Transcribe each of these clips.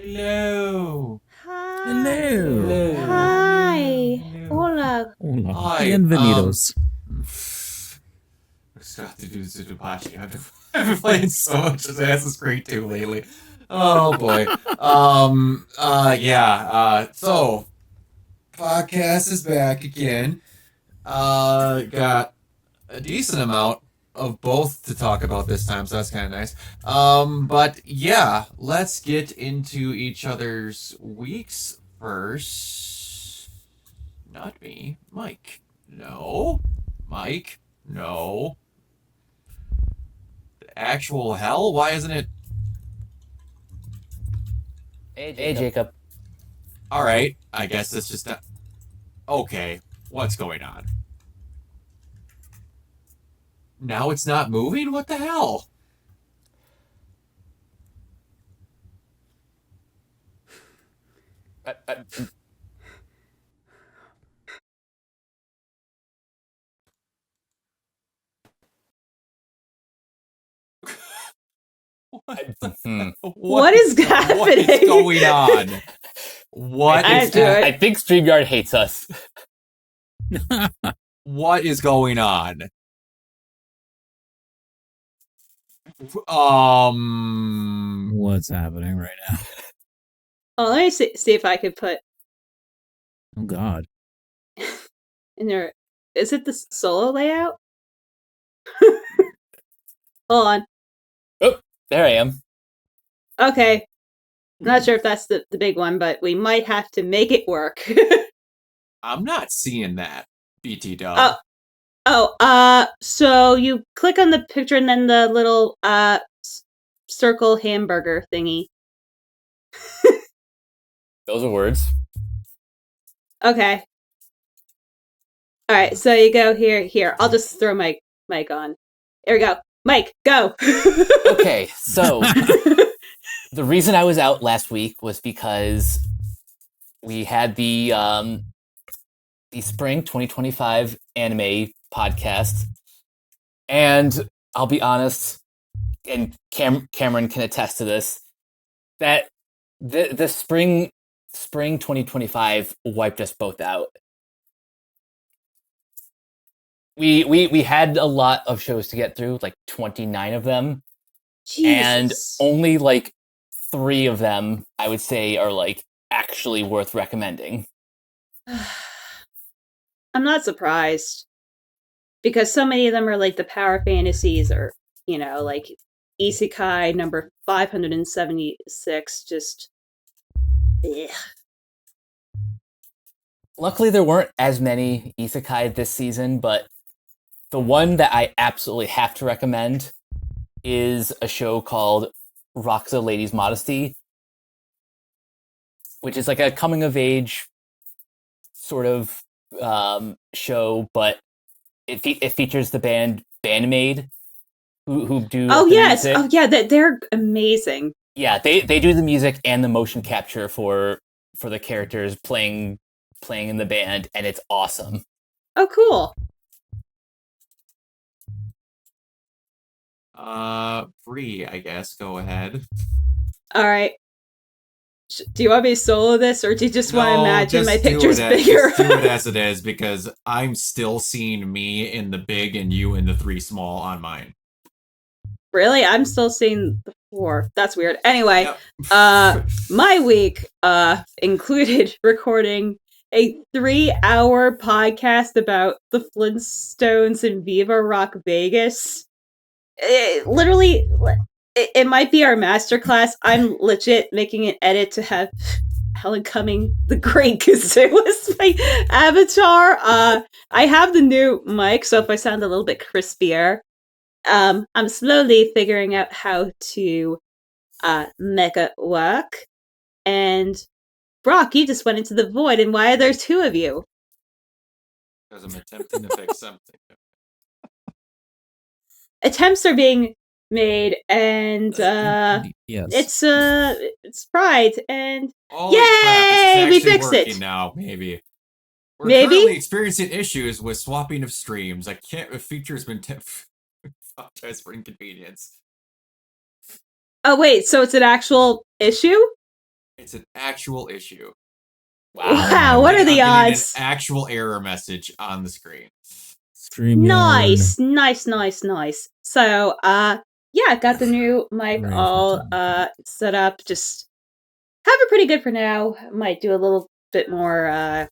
Hello. Hi. Hello. Hi. Hello. Hola. Hola. Hi. Bienvenidos. I still have to do Zubachi. I've been playing so much of Assassin's Creed 2 lately. Oh boy. So podcast is back again. Got a decent amount of both to talk about this time, so that's kind of nice. But yeah, let's get into each other's weeks first. Not me, Mike. No, Mike. No. The actual hell? Why isn't it? Hey, Jacob. All right, I guess it's just not. Okay, what's going on? Now it's not moving? What the hell? What is happening? What is going on? What I is do it. I think StreamYard hates us. What is going on? What's happening right now? Oh, let me see if I could put Oh God. in there. Is it the solo layout? Hold on. Oh, there I am. Okay. Not sure if that's the big one, but we might have to make it work. I'm not seeing that. BT dub. So you click on the picture and then the little circle hamburger thingy. Those are words. Okay. All right, so you go here. I'll just throw my mic on. There we go. Mike, go. Okay, so the reason I was out last week was because we had the spring 2025 anime podcast, and I'll be honest, and Cameron can attest to this, that the spring 2025 wiped us both out. We had a lot of shows to get through, like 29 of them. Jesus. And only like 3 of them I would say are like actually worth recommending. I'm not surprised. Because so many of them are like the power fantasies or, like Isekai number 576, just ugh. Luckily there weren't as many isekai this season, but the one that I absolutely have to recommend is a show called Roxa Lady's Modesty, which is like a coming of age sort of show, but it features the band Bandmaid, who do Oh the yes, music. oh yeah, they're amazing. Yeah, they do the music and the motion capture for the characters playing in the band, and it's awesome. Oh, cool. Free, I guess. Go ahead. All right. Do you want me to solo this, or do you just want to imagine my picture's bigger? Just do it as it is, because I'm still seeing me in the big and you in the 3 small on mine. Really? I'm still seeing the 4. That's weird. Anyway, Yep. my week included recording a 3-hour podcast about the Flintstones in Viva Rock Vegas. It might be our masterclass. I'm legit making an edit to have Helen Cumming the Great Kazoo as my avatar. I have the new mic, so if I sound a little bit crispier, I'm slowly figuring out how to make it work. And Brock, you just went into the void, and why are there 2 of you? Because I'm attempting to fix something. Attempts are being made, and yes. it's Pride, and Holy yay! crap, it's We actually fixed working it. now, maybe. We're Maybe? currently experiencing issues with swapping of streams. I can't. The feature's been apologize for inconvenience. Oh wait, so it's an actual issue? It's an actual issue. Wow, what are the odds? An actual error message on the screen. Nice. So, yeah, got the new mic all set up. Just have it pretty good for now. Might do a little bit more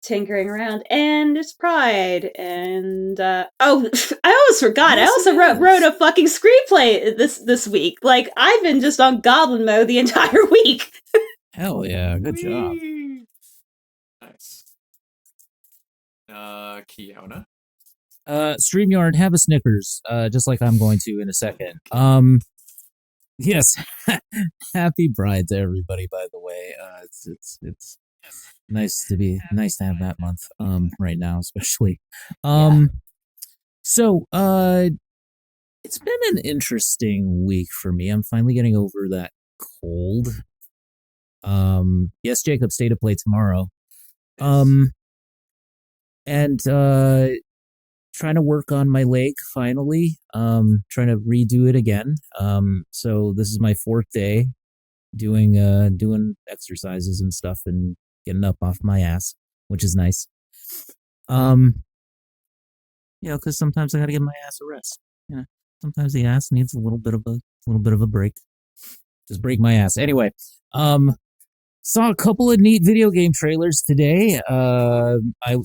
tinkering around, and it's Pride, and I almost forgot. Yes, I also wrote a fucking screenplay this week. Like, I've been just on goblin mode the entire week. Hell yeah, good job. Nice. Kiona. StreamYard, have a Snickers, just like I'm going to in a second. Yes, happy Pride to everybody. By the way, it's nice to have that month. Right now, especially. So, it's been an interesting week for me. I'm finally getting over that cold. Yes, Jacob, stay to play tomorrow. And trying to work on my leg finally. Trying to redo it again. So this is my 4th day doing exercises and stuff and getting up off my ass, which is nice. Because sometimes I gotta give my ass a rest. Sometimes the ass needs a little bit of a break. Just break my ass. Anyway, saw a couple of neat video game trailers today. I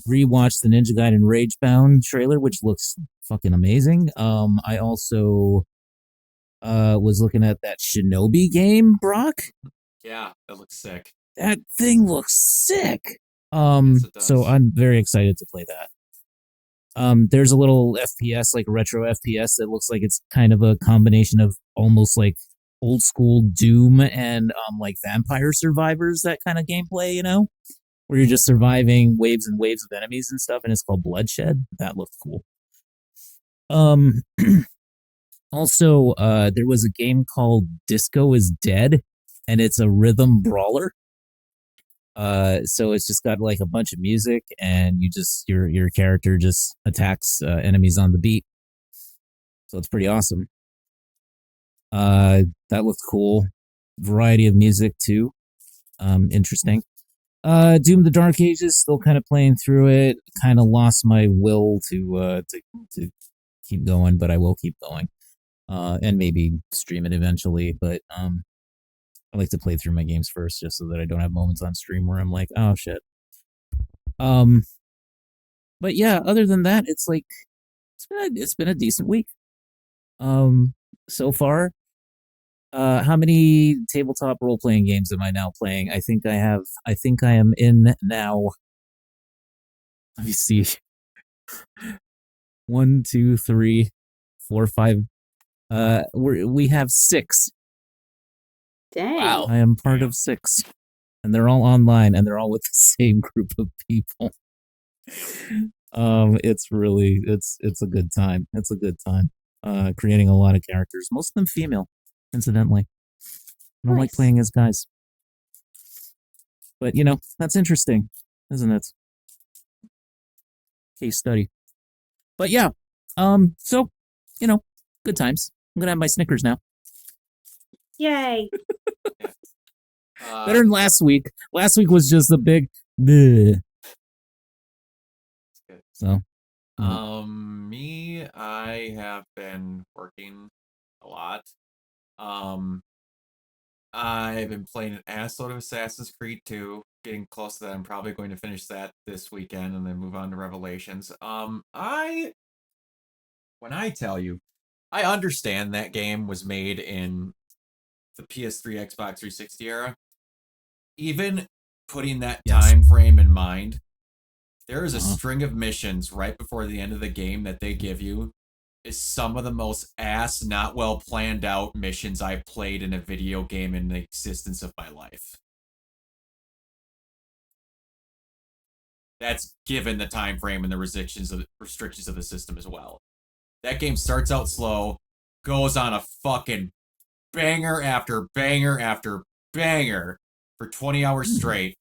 rewatched the Ninja Gaiden Ragebound trailer, which looks fucking amazing. I also was looking at that Shinobi game, Brock. Yeah, that looks sick. That thing looks sick. Yes, so I'm very excited to play that. There's a little FPS, like a retro FPS, that looks like it's kind of a combination of almost like old school Doom and like Vampire Survivors, that kind of gameplay, where you're just surviving waves and waves of enemies and stuff, and it's called Bloodshed. That looked cool. Also, there was a game called Disco is Dead, and it's a rhythm brawler. So it's just got like a bunch of music, and your character just attacks enemies on the beat. So it's pretty awesome. That looked cool. Variety of music too. Interesting. Doom the Dark Ages, still kind of playing through it. Kind of lost my will to keep going, but I will keep going. And maybe stream it eventually, but I like to play through my games first, just so that I don't have moments on stream where I'm like, oh shit. But yeah, other than that, it's like it's been a decent week. So far. How many tabletop role playing games am I now playing? I think I am in now. Let me see. 1, 2, 3, 4, 5. We have 6. Dang. Wow. I am part of 6. And they're all online, and they're all with the same group of people. It's a good time. It's a good time. Creating a lot of characters, most of them female, incidentally. I don't like playing as guys. But, that's interesting, isn't it? Case study. But yeah, so, good times. I'm gonna have my Snickers now. Yay. Better than last week. Last week was just a big bleh. So. Me, I have been working a lot. I've been playing an assload of Assassin's Creed 2, getting close to that. I'm probably going to finish that this weekend and then move on to Revelations. When I tell you, I understand that game was made in the PS3, Xbox 360 era. Even putting that time frame in mind, there is a string of missions right before the end of the game that they give you is some of the most not well planned out missions I've played in a video game in the existence of my life. That's given the time frame and the restrictions of the system as well. That game starts out slow, goes on a fucking banger after banger after banger for 20 hours straight,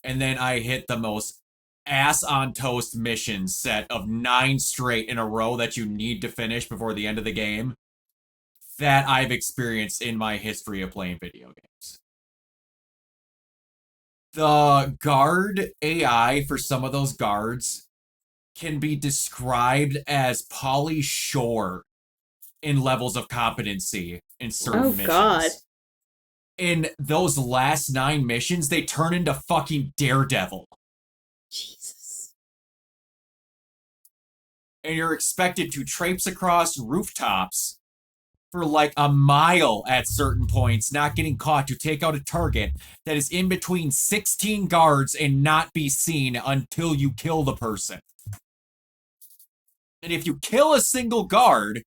and then I hit the most ass on toast mission set of 9 straight in a row that you need to finish before the end of the game that I've experienced in my history of playing video games. the guard AI for some of those guards can be described as Pauly Shore in levels of competency in certain Oh, missions. God. In those last 9 missions, they turn into fucking Daredevil. Jesus. And you're expected to traipse across rooftops for like a mile at certain points, not getting caught, to take out a target that is in between 16 guards and not be seen until you kill the person. And if you kill a single guard,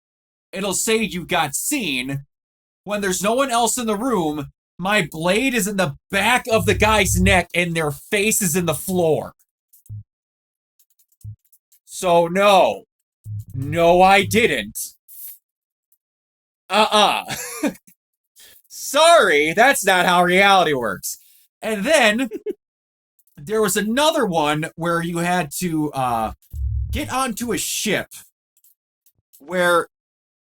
it'll say you got seen. When there's no one else in the room, my blade is in the back of the guy's neck and their face is in the floor. So no. No, I didn't. Sorry, that's not how reality works. And then there was another one where you had to get onto a ship where,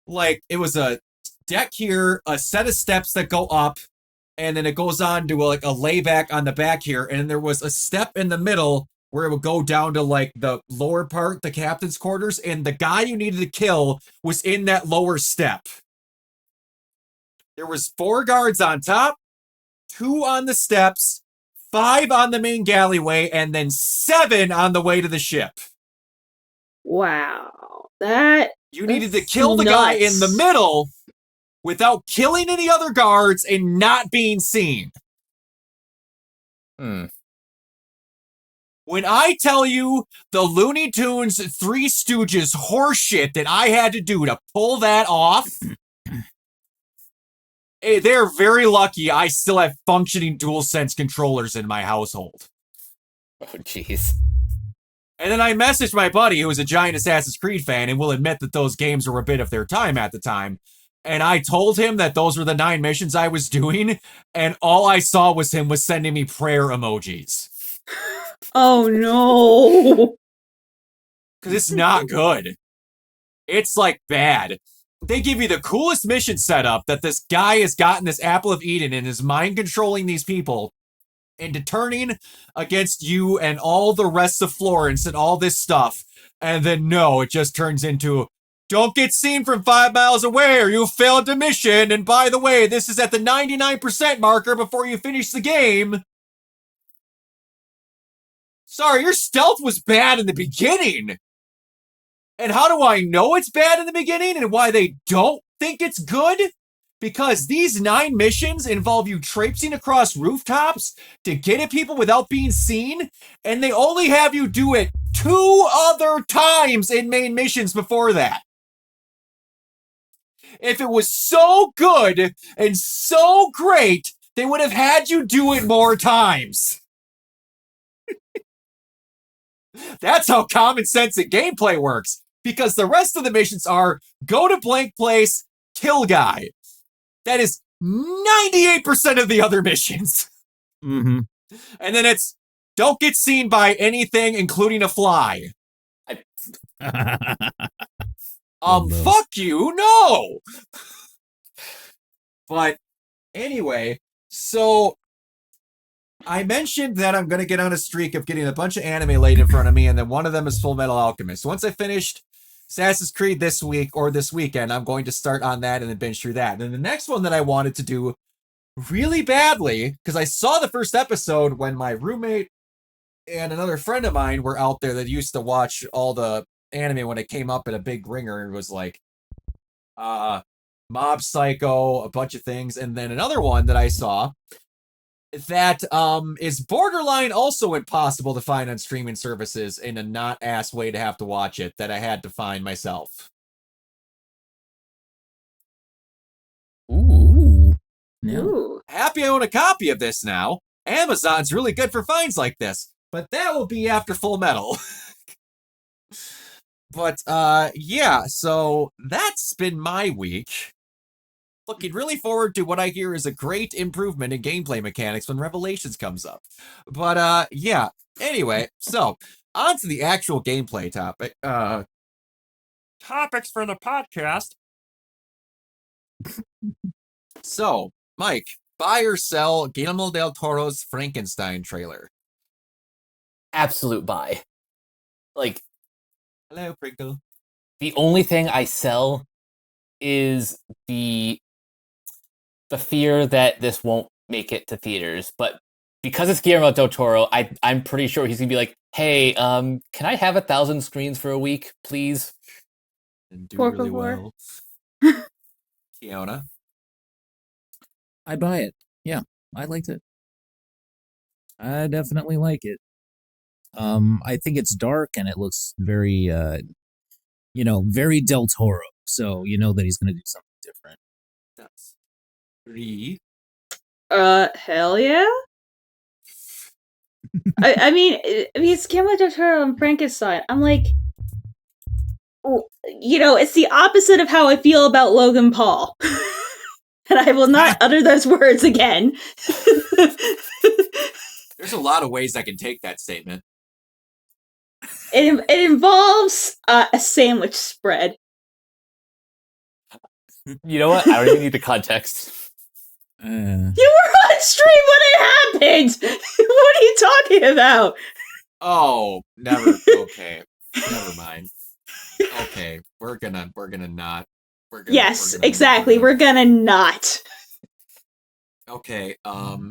like, it was a deck here, a set of steps that go up, and then it goes on to like a layback on the back here, and there was a step in the middle where it would go down to like the lower part, the captain's quarters, and the guy you needed to kill was in that lower step. There was 4 guards on top, 2 on the steps, 5 on the main galleyway, and then 7 on the way to the ship. Wow. You needed to kill the guy in the middle without killing any other guards and not being seen. When I tell you the Looney Tunes Three Stooges horseshit that I had to do to pull that off, they're very lucky I still have functioning DualSense controllers in my household. Oh, jeez. And then I messaged my buddy, who was a giant Assassin's Creed fan and will admit that those games were a bit of their time at the time. And I told him that those were the 9 missions I was doing, and all I saw was him was sending me prayer emojis. Oh, no. Because it's not good. It's, like, bad. They give you the coolest mission setup that this guy has gotten this Apple of Eden and is mind-controlling these people into turning against you and all the rest of Florence and all this stuff. And then, no, it just turns into, don't get seen from 5 miles away or you failed the mission. And by the way, this is at the 99% marker before you finish the game. Sorry, your stealth was bad in the beginning. And how do I know it's bad in the beginning and why they don't think it's good? Because these 9 missions involve you traipsing across rooftops to get at people without being seen, and they only have you do it 2 other times in main missions before that. If it was so good and so great, they would have had you do it more times. That's how common sense and gameplay works, because the rest of the missions are go to blank place, kill guy. That is 98% of the other missions. Mm-hmm. And then it's don't get seen by anything, including a fly. Fuck you, no! But anyway, so I mentioned that I'm going to get on a streak of getting a bunch of anime laid in front of me, and then one of them is Full Metal Alchemist. So once I finished Assassin's Creed this week or this weekend, I'm going to start on that and then binge through that. And then the next one that I wanted to do really badly, because I saw the first episode when my roommate and another friend of mine were out there that used to watch all the anime when it came up in a big ringer and was like, Mob Psycho, a bunch of things. And then another one that I saw that is borderline also impossible to find on streaming services in a not-ass way to have to watch it that I had to find myself. Ooh. Yeah. Ooh. Happy I own a copy of this now. Amazon's really good for finds like this, but that will be after Full Metal. But, yeah, so that's been my week. Looking really forward to what I hear is a great improvement in gameplay mechanics when Revelations comes up. But, yeah, anyway, so, on to the actual gameplay topic. Topics for the podcast. So, Mike, buy or sell Guillermo del Toro's Frankenstein trailer? Absolute buy. Like, Hello, Prinkle. the only thing I sell is the fear that this won't make it to theaters, but because it's Guillermo del Toro, I'm pretty sure he's gonna be like, "Hey, can I have 1,000 screens for a week, please?" And do Por really favor. well. Kiona? I buy it. Yeah, I liked it. I definitely like it. I think it's dark and it looks very, very Del Toro. So you know that he's going to do something different. That's 3. Hell yeah. I mean, it's Guillermo del Toro and Frankenstein. I'm like, it's the opposite of how I feel about Logan Paul. And I will not utter those words again. There's a lot of ways I can take that statement. It involves a sandwich spread. You know what? I don't even need the context. You were on stream when it happened! What are you talking about? Oh, never. Okay, never mind. Okay, we're gonna not. Yes, exactly. We're gonna not. Okay.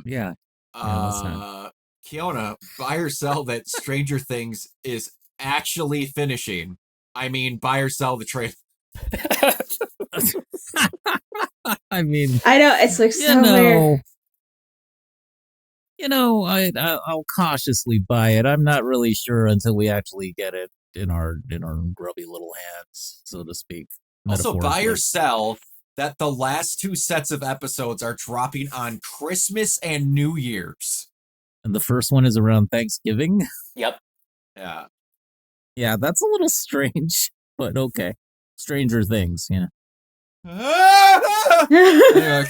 Yeah. Let's not. Kiona, buy or sell that Stranger Things is actually finishing. I mean, buy or sell the trailer. I mean, I know it's like so weird. I'll cautiously buy it. I'm not really sure until we actually get it in our grubby little hands, so to speak. Also, buy or metaphorically. sell that the last 2 sets of episodes are dropping on Christmas and New Year's. And the first one is around Thanksgiving. Yep. Yeah. Yeah, that's a little strange, but okay. Stranger Things, yeah. Anyway,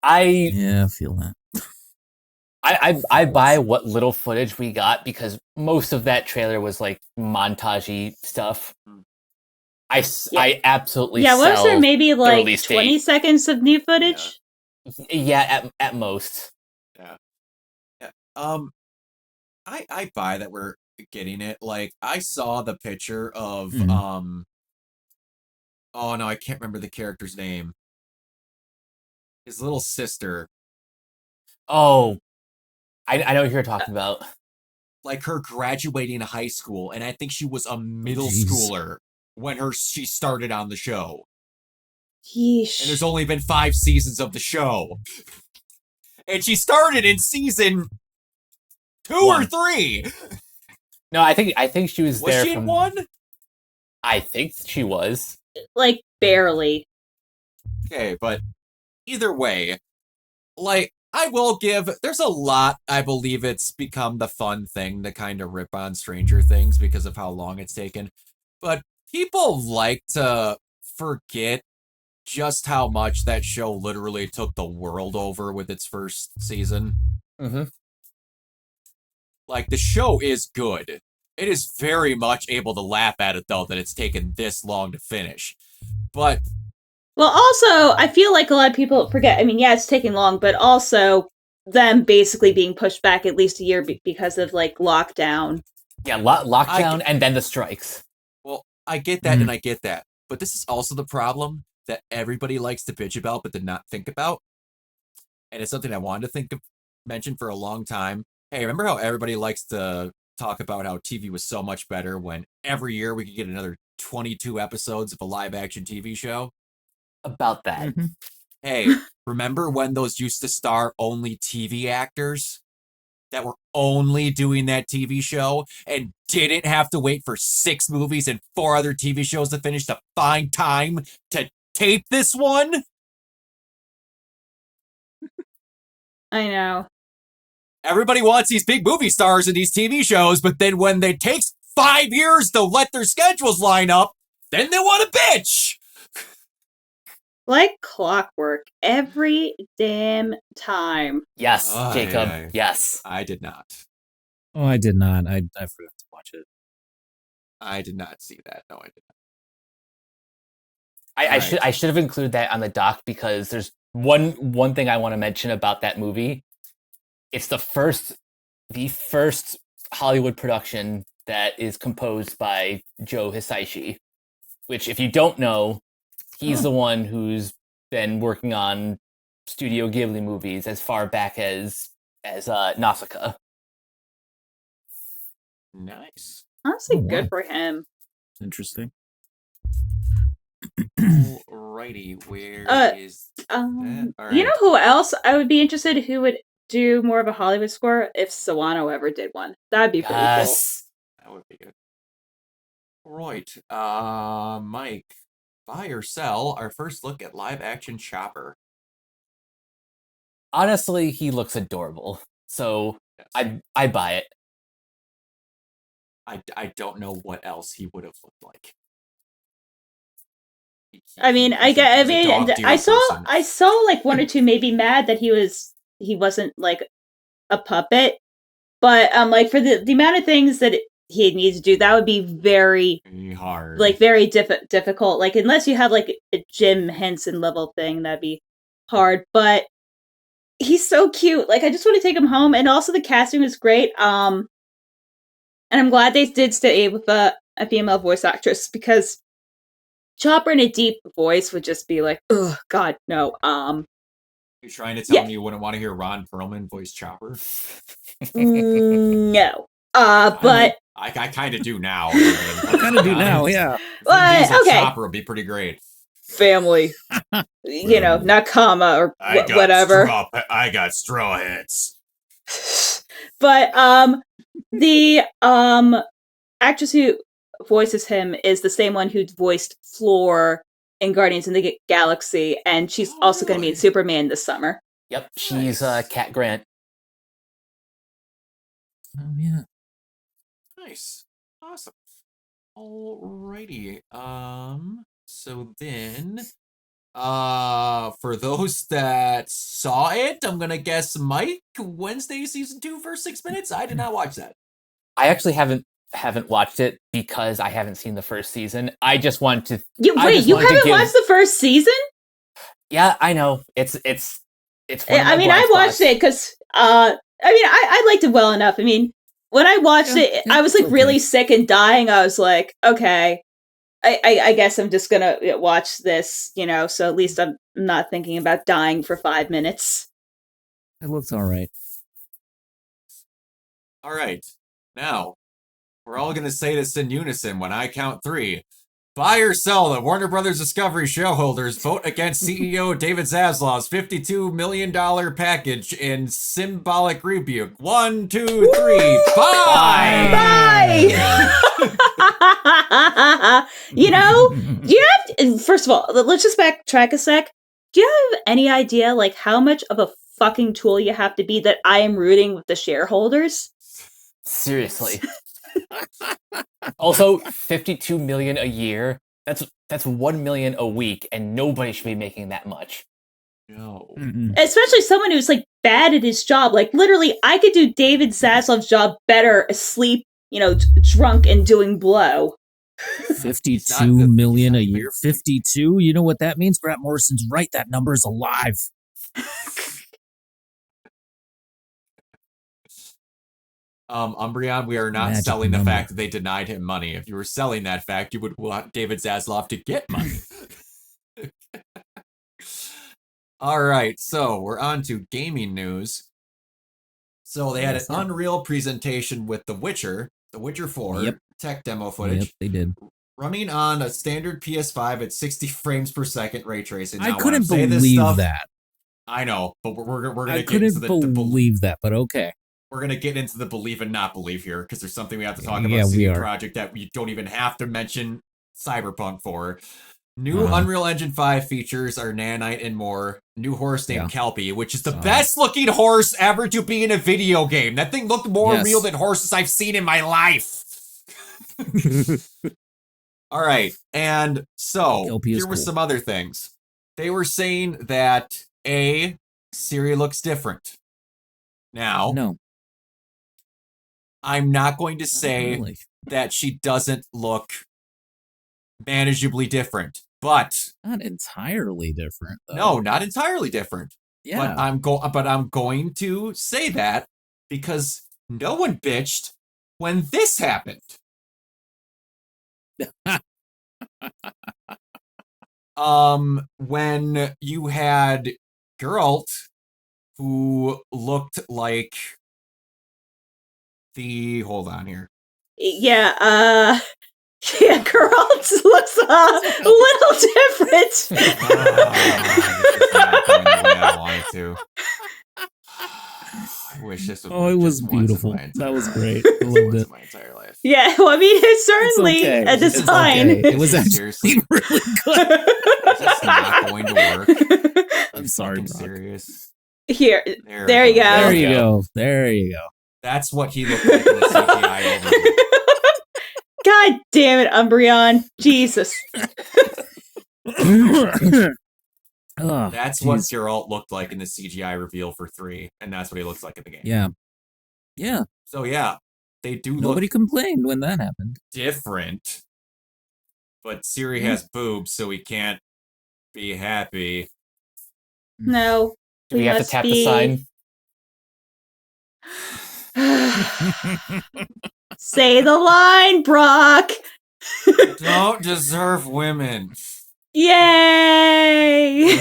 Yeah, I feel that. I buy what little footage we got because most of that trailer was like montagey stuff. I absolutely yeah. What was there? sell Maybe like release 20 date. seconds of new footage. Yeah, at most. Yeah. I buy that we're getting it. Like, I saw the picture of oh no, I can't remember the character's name. His little sister. Oh, I know what you're talking about. Like, her graduating high school, and I think she was a middle Jeez. schooler when she started on the show. Yeesh. And there's only been 5 seasons of the show. And she started in season 2 or 3. No, I think she was there she from in 1? I think she was. Like barely. Okay, but either way, like, I will give, there's a lot, I believe it's become the fun thing to kind of rip on Stranger Things because of how long it's taken. But people like to forget just how much that show literally took the world over with its first season. Mm-hmm. Like, the show is good. It is very much able to laugh at it, though, that it's taken this long to finish. But well, also, I feel like a lot of people forget. I mean, yeah, it's taking long, but also them basically being pushed back at least a year because of like lockdown. Yeah, lockdown and then the strikes. Well, I get that and I get that. But this is also the problem that everybody likes to bitch about but did not think about. And it's something I wanted to mention for a long time. Hey, remember how everybody likes to talk about how TV was so much better when every year we could get another 22 episodes of a live action TV show? About that. Hey, remember when those used to star only TV actors that were only doing that TV show and didn't have to wait for 6 movies and 4 other TV shows to finish to find time to tape this one? I know. Everybody wants these big movie stars in these TV shows, but then when it takes 5 years to let their schedules line up, then they want to bitch. Like clockwork every damn time. Yes, Jacob. Yes. I did not. Oh, I did not. I forgot to watch it. I did not see that. No, I did I should have included that on the doc because there's one thing I want to mention about that movie. It's the first Hollywood production that is composed by Joe Hisaishi, which, if you don't know, he's the one who's been working on Studio Ghibli movies as far back as Nausicaa. Nice. Honestly, Oh, wow. good for him. Interesting. Alrighty, where is that? All You know right. who else I would be interested who would do more of a Hollywood score if Sawano ever did one? That'd be pretty cool. Yes. That would be good. Right. Mike, buy or sell our first look at live action Chopper. Honestly, he looks adorable. So Yes. I buy it. I don't know what else he would have looked like. I mean, He's a dog deer I person. saw like one or two maybe mad that he wasn't like a puppet, but like for the amount of things that he needs to do, that would be very hard, like very difficult. Like unless you have like a Jim Henson level thing, that'd be hard. But he's so cute. Like I just want to take him home, and also the casting was great. And I'm glad they did stay with a female voice actress because Chopper in a deep voice would just be like, oh God, no. You're trying to tell me you wouldn't want to hear Ron Perlman voice Chopper? No. But I kind of do now. I kind of do now, yeah. But, okay. Chopper would be pretty great. Family. You know, Nakama or whatever. I got straw hats. But the actress who voices him is the same one who voiced Floor in Guardians of the Galaxy, and she's also going to be in Superman this summer. Yep, she's Cat Grant. Oh yeah. Nice. Awesome. Alrighty. So then for those that saw it, I'm gonna guess Mike, Wednesday season 2 first 6 minutes. I did not watch that. I actually haven't watched it because I haven't seen the first season. I just want to. You haven't watched the first season? Yeah, I know. It's. I mean, I watched it because. I liked it well enough. I mean, when I watched it, I was like really sick and dying. I was like, okay, I guess I'm just gonna watch this, you know. So at least I'm not thinking about dying for 5 minutes. It looks all right. All right, now we're all gonna say this in unison when I count 3. Buy or sell the Warner Brothers Discovery shareholders vote against CEO David Zaslav's $52 million package in symbolic rebuke. 1, 2, 3. Buy! Bye! You know, do you have, first of all, let's just backtrack a sec. Do you have any idea, like, how much of a fucking tool you have to be that I am rooting with the shareholders? Seriously. Also, 52 million a year. That's 1 million a week, and nobody should be making that much. No. Especially someone who's like bad at his job. Like literally, I could do David Zaslav's job better asleep, you know, drunk and doing blow. 52 million a year. 52? You know what that means? Grant Morrison's right. That number is alive. Umbreon, we are not selling the fact that they denied him money. If you were selling that fact, you would want David Zaslav to get money. All right, so we're on to gaming news. So they had an Unreal presentation with The Witcher 4 tech demo footage. Yep, they did. Running on a standard PS5 at 60 frames per second ray tracing. Now, I couldn't believe that. I know, but we're gonna I get into couldn't believe that, but okay. We're going to get into the believe and not believe here, because there's something we have to talk about CD Projekt that we don't even have to mention Cyberpunk for. New Unreal Engine 5 features are Nanite and more. New horse named Kelpie, which is the best looking horse ever to be in a video game. That thing looked more real than horses I've seen in my life. All right, and so here were some other things. They were saying that Ciri looks different. Now, no. I'm not going to say that she doesn't look manageably different. But Not entirely different, though. no, not entirely different. Yeah. But I'm going to say that because no one bitched when this happened. When you had Geralt, who looked like hold on here. Yeah, yeah, Geralt looks a little different. This is not going the way I wanted to. I wish this would Oh, work it was just once in beautiful. my entire That was life. great. I Just loved once it. in my entire life. Yeah, well, I mean, it's certainly okay. a It's design. okay. It was actually Seriously, really good. is this not going to work? I'm You sorry, fucking Brock. serious? Here, There there we you go. There you go. go. There you go. That's what he looked like in the CGI overview. God damn it, Umbreon. Jesus. Oh, That's what jeez. Geralt looked like in the CGI reveal for 3, and that's what he looks like in the game. Yeah. Yeah. So yeah, they do Nobody look complained when that happened. different, but Ciri Yeah. has boobs, so he can't be happy. No. Do we have to must tap the be- sign? Say the line, Brock. Don't deserve women. Yay!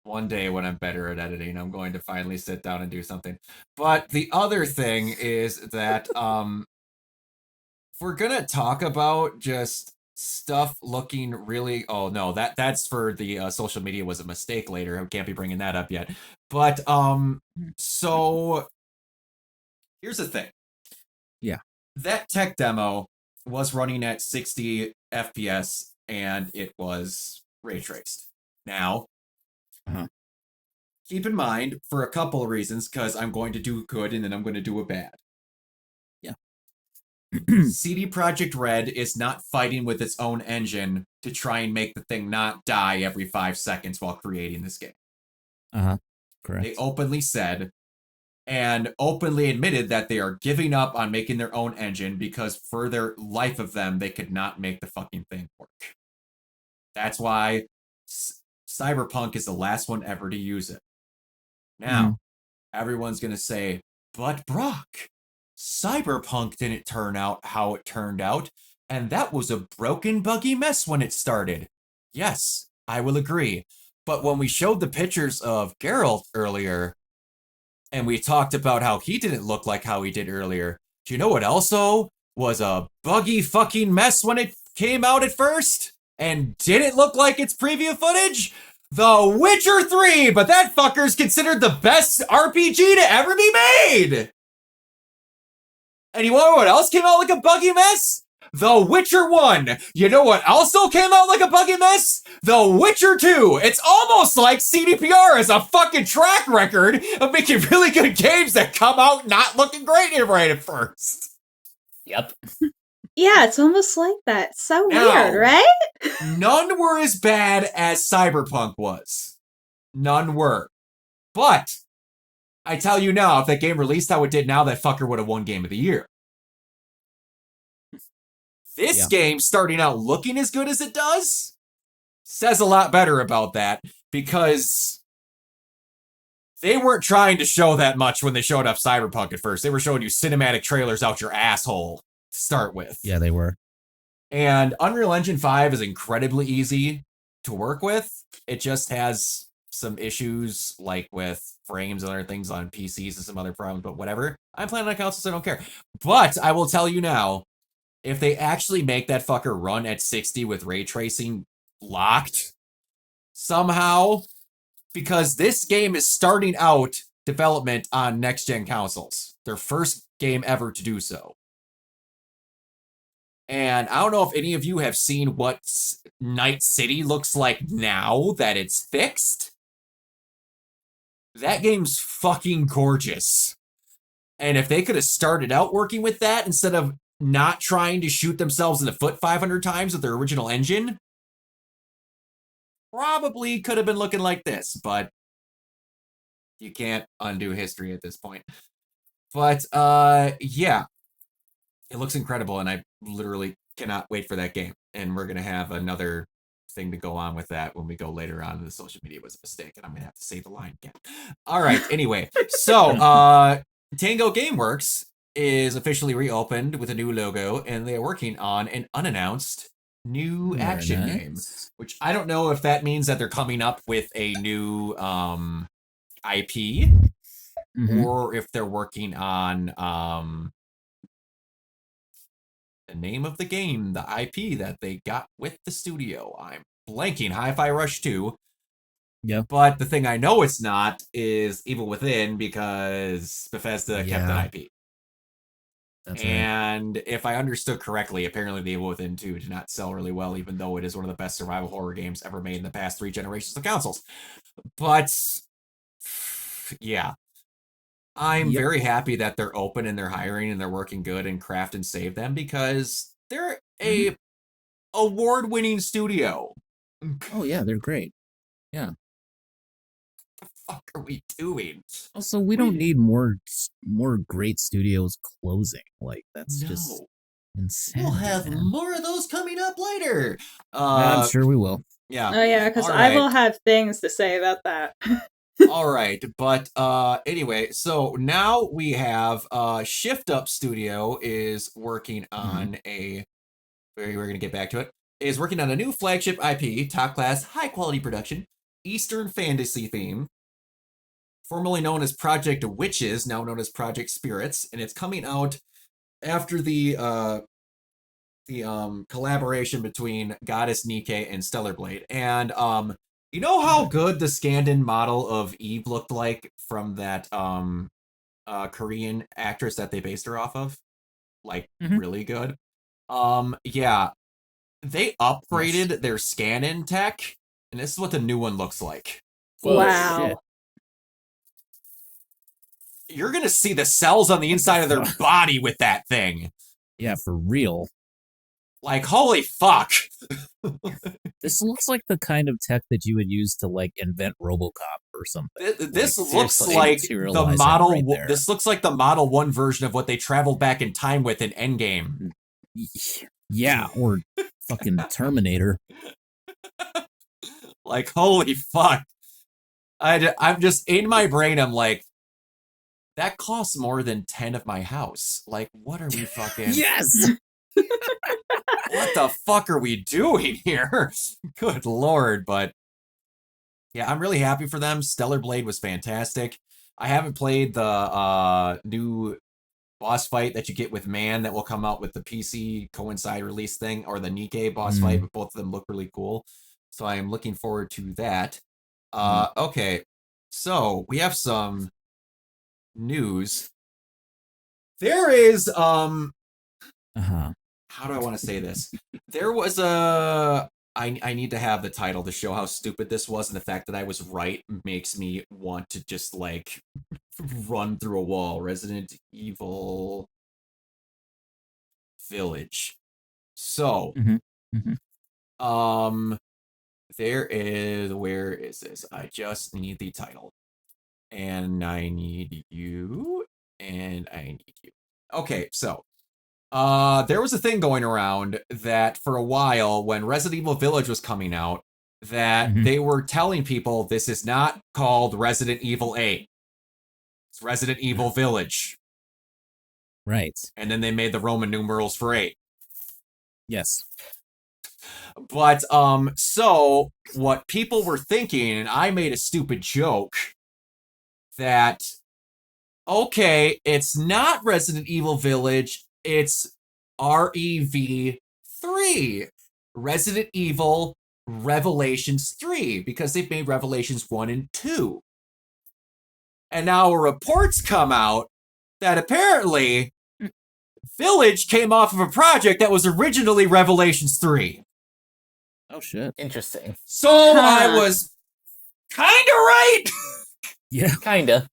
One day when I'm better at editing, I'm going to finally sit down and do something. But the other thing is that if we're gonna talk about just stuff looking really that's for the social media was a mistake later. I can't be bringing that up yet. But so here's the thing. Yeah. That tech demo was running at 60 FPS and it was ray traced. Now, keep in mind for a couple of reasons, because I'm going to do a good and then I'm going to do a bad. Yeah. CD Projekt Red is not fighting with its own engine to try and make the thing not die every 5 seconds while creating this game. Correct. They openly said and openly admitted that they are giving up on making their own engine because for their life of them, they could not make the fucking thing work. That's why Cyberpunk is the last one ever to use it. Now, everyone's going to say, but Brock, Cyberpunk didn't turn out how it turned out, and that was a broken, buggy mess when it started. Yes, I will agree. But when we showed the pictures of Geralt earlier, and we talked about how he didn't look like how he did earlier, do you know what also was a buggy fucking mess when it came out at first? And didn't look like its preview footage? The Witcher 3, but that fucker's considered the best RPG to ever be made! And you know what else came out like a buggy mess? The Witcher 1. You know what also came out like a buggy mess? The Witcher 2. It's almost like CDPR has a fucking track record of making really good games that come out not looking great right at first. Yep. Yeah, it's almost like that. So Now, weird, right? None were as bad as Cyberpunk was. None were. But I tell you now, if that game released how it did now, that fucker would have won Game of the Year. This game, starting out looking as good as it does, says a lot better about that because they weren't trying to show that much when they showed up Cyberpunk at first. They were showing you cinematic trailers out your asshole to start with. Yeah, they were. And Unreal Engine 5 is incredibly easy to work with. It just has some issues like with frames and other things on PCs and some other problems, but whatever. I'm playing on consoles, so I don't care. But I will tell you now, if they actually make that fucker run at 60 with ray tracing locked somehow, because this game is starting out development on next-gen consoles. Their first game ever to do so. And I don't know if any of you have seen what Night City looks like now that it's fixed. That game's fucking gorgeous. And if they could have started out working with that instead of not trying to shoot themselves in the foot 500 times with their original engine, probably could have been looking like this, but you can't undo history at this point. But yeah, it looks incredible, and I literally cannot wait for that game. And we're going to have another thing to go on with that when we go later on. The social media was a mistake, and I'm going to have to say the line again. All right. Anyway, so Tango Gameworks is officially reopened with a new logo, and they are working on an unannounced new action game, which I don't know if that means that they're coming up with a new IP or if they're working on the name of the game, the IP that they got with the studio. I'm blanking. Hi-Fi Rush 2. Yeah. But the thing I know it's not is Evil Within, because Bethesda kept that IP. That's and if I understood correctly, apparently the Evil Within 2 did not sell really well, even though it is one of the best survival horror games ever made in the past 3 generations of consoles. But yeah, I'm very happy that they're open and they're hiring and they're working good and Craft and Save them, because they're a award-winning studio. Oh yeah, they're great. Yeah. What the fuck are we doing? Also, we don't need more great studios closing. Like, that's just insane. We'll have more of those coming up later. I'm sure we will. Yeah. Oh yeah, because I will have things to say about that. All right, but anyway, so now we have Shift Up Studio is working on we're going to get back to it, is working on a new flagship IP, top class, high quality production, Eastern fantasy theme, formerly known as Project Witches, now known as Project Spirits, and it's coming out after the collaboration between Goddess Nike and Stellar Blade. And you know how good the scanned-in model of Eve looked like from that Korean actress that they based her off of? Like, really good. Yeah. They upgraded their scan-in tech, and this is what the new one looks like. Wow. Shit. You're gonna see the cells on the inside of their body with that thing. Yeah, for real. Like, holy fuck. This looks like the kind of tech that you would use to like invent RoboCop or something. This like, looks like the model. Right, this looks like the Model 1 version of what they traveled back in time with in Endgame. Yeah, or fucking Terminator. Like, holy fuck. I'm just, in my brain, I'm like, that costs more than 10 of my house. Like, what are we fucking... Yes! What the fuck are we doing here? Good lord, but... Yeah, I'm really happy for them. Stellar Blade was fantastic. I haven't played the new boss fight that you get with Man that will come out with the PC coincide release thing, or the Nike boss fight, but both of them look really cool. So I am looking forward to that. Okay, so we have some news. There is how do I want to say this? There was a I need to have the title to show how stupid this was, and the fact that I was right makes me want to just like run through a wall. Resident Evil Village. So there is, where is this? I just need the title. And I need you, and I need you. Okay, so there was a thing going around that for a while when Resident Evil Village was coming out, that they were telling people this is not called Resident Evil 8. It's Resident Evil Village. Right. And then they made the Roman numerals for 8. Yes. But so what people were thinking, and I made a stupid joke, that okay, it's not Resident Evil Village, it's REV3, Resident Evil Revelations 3, because they've made Revelations 1 and 2. And now reports come out that apparently Village came off of a project that was originally Revelations 3. Oh shit. Interesting. So I was kinda right. Yeah. Kinda.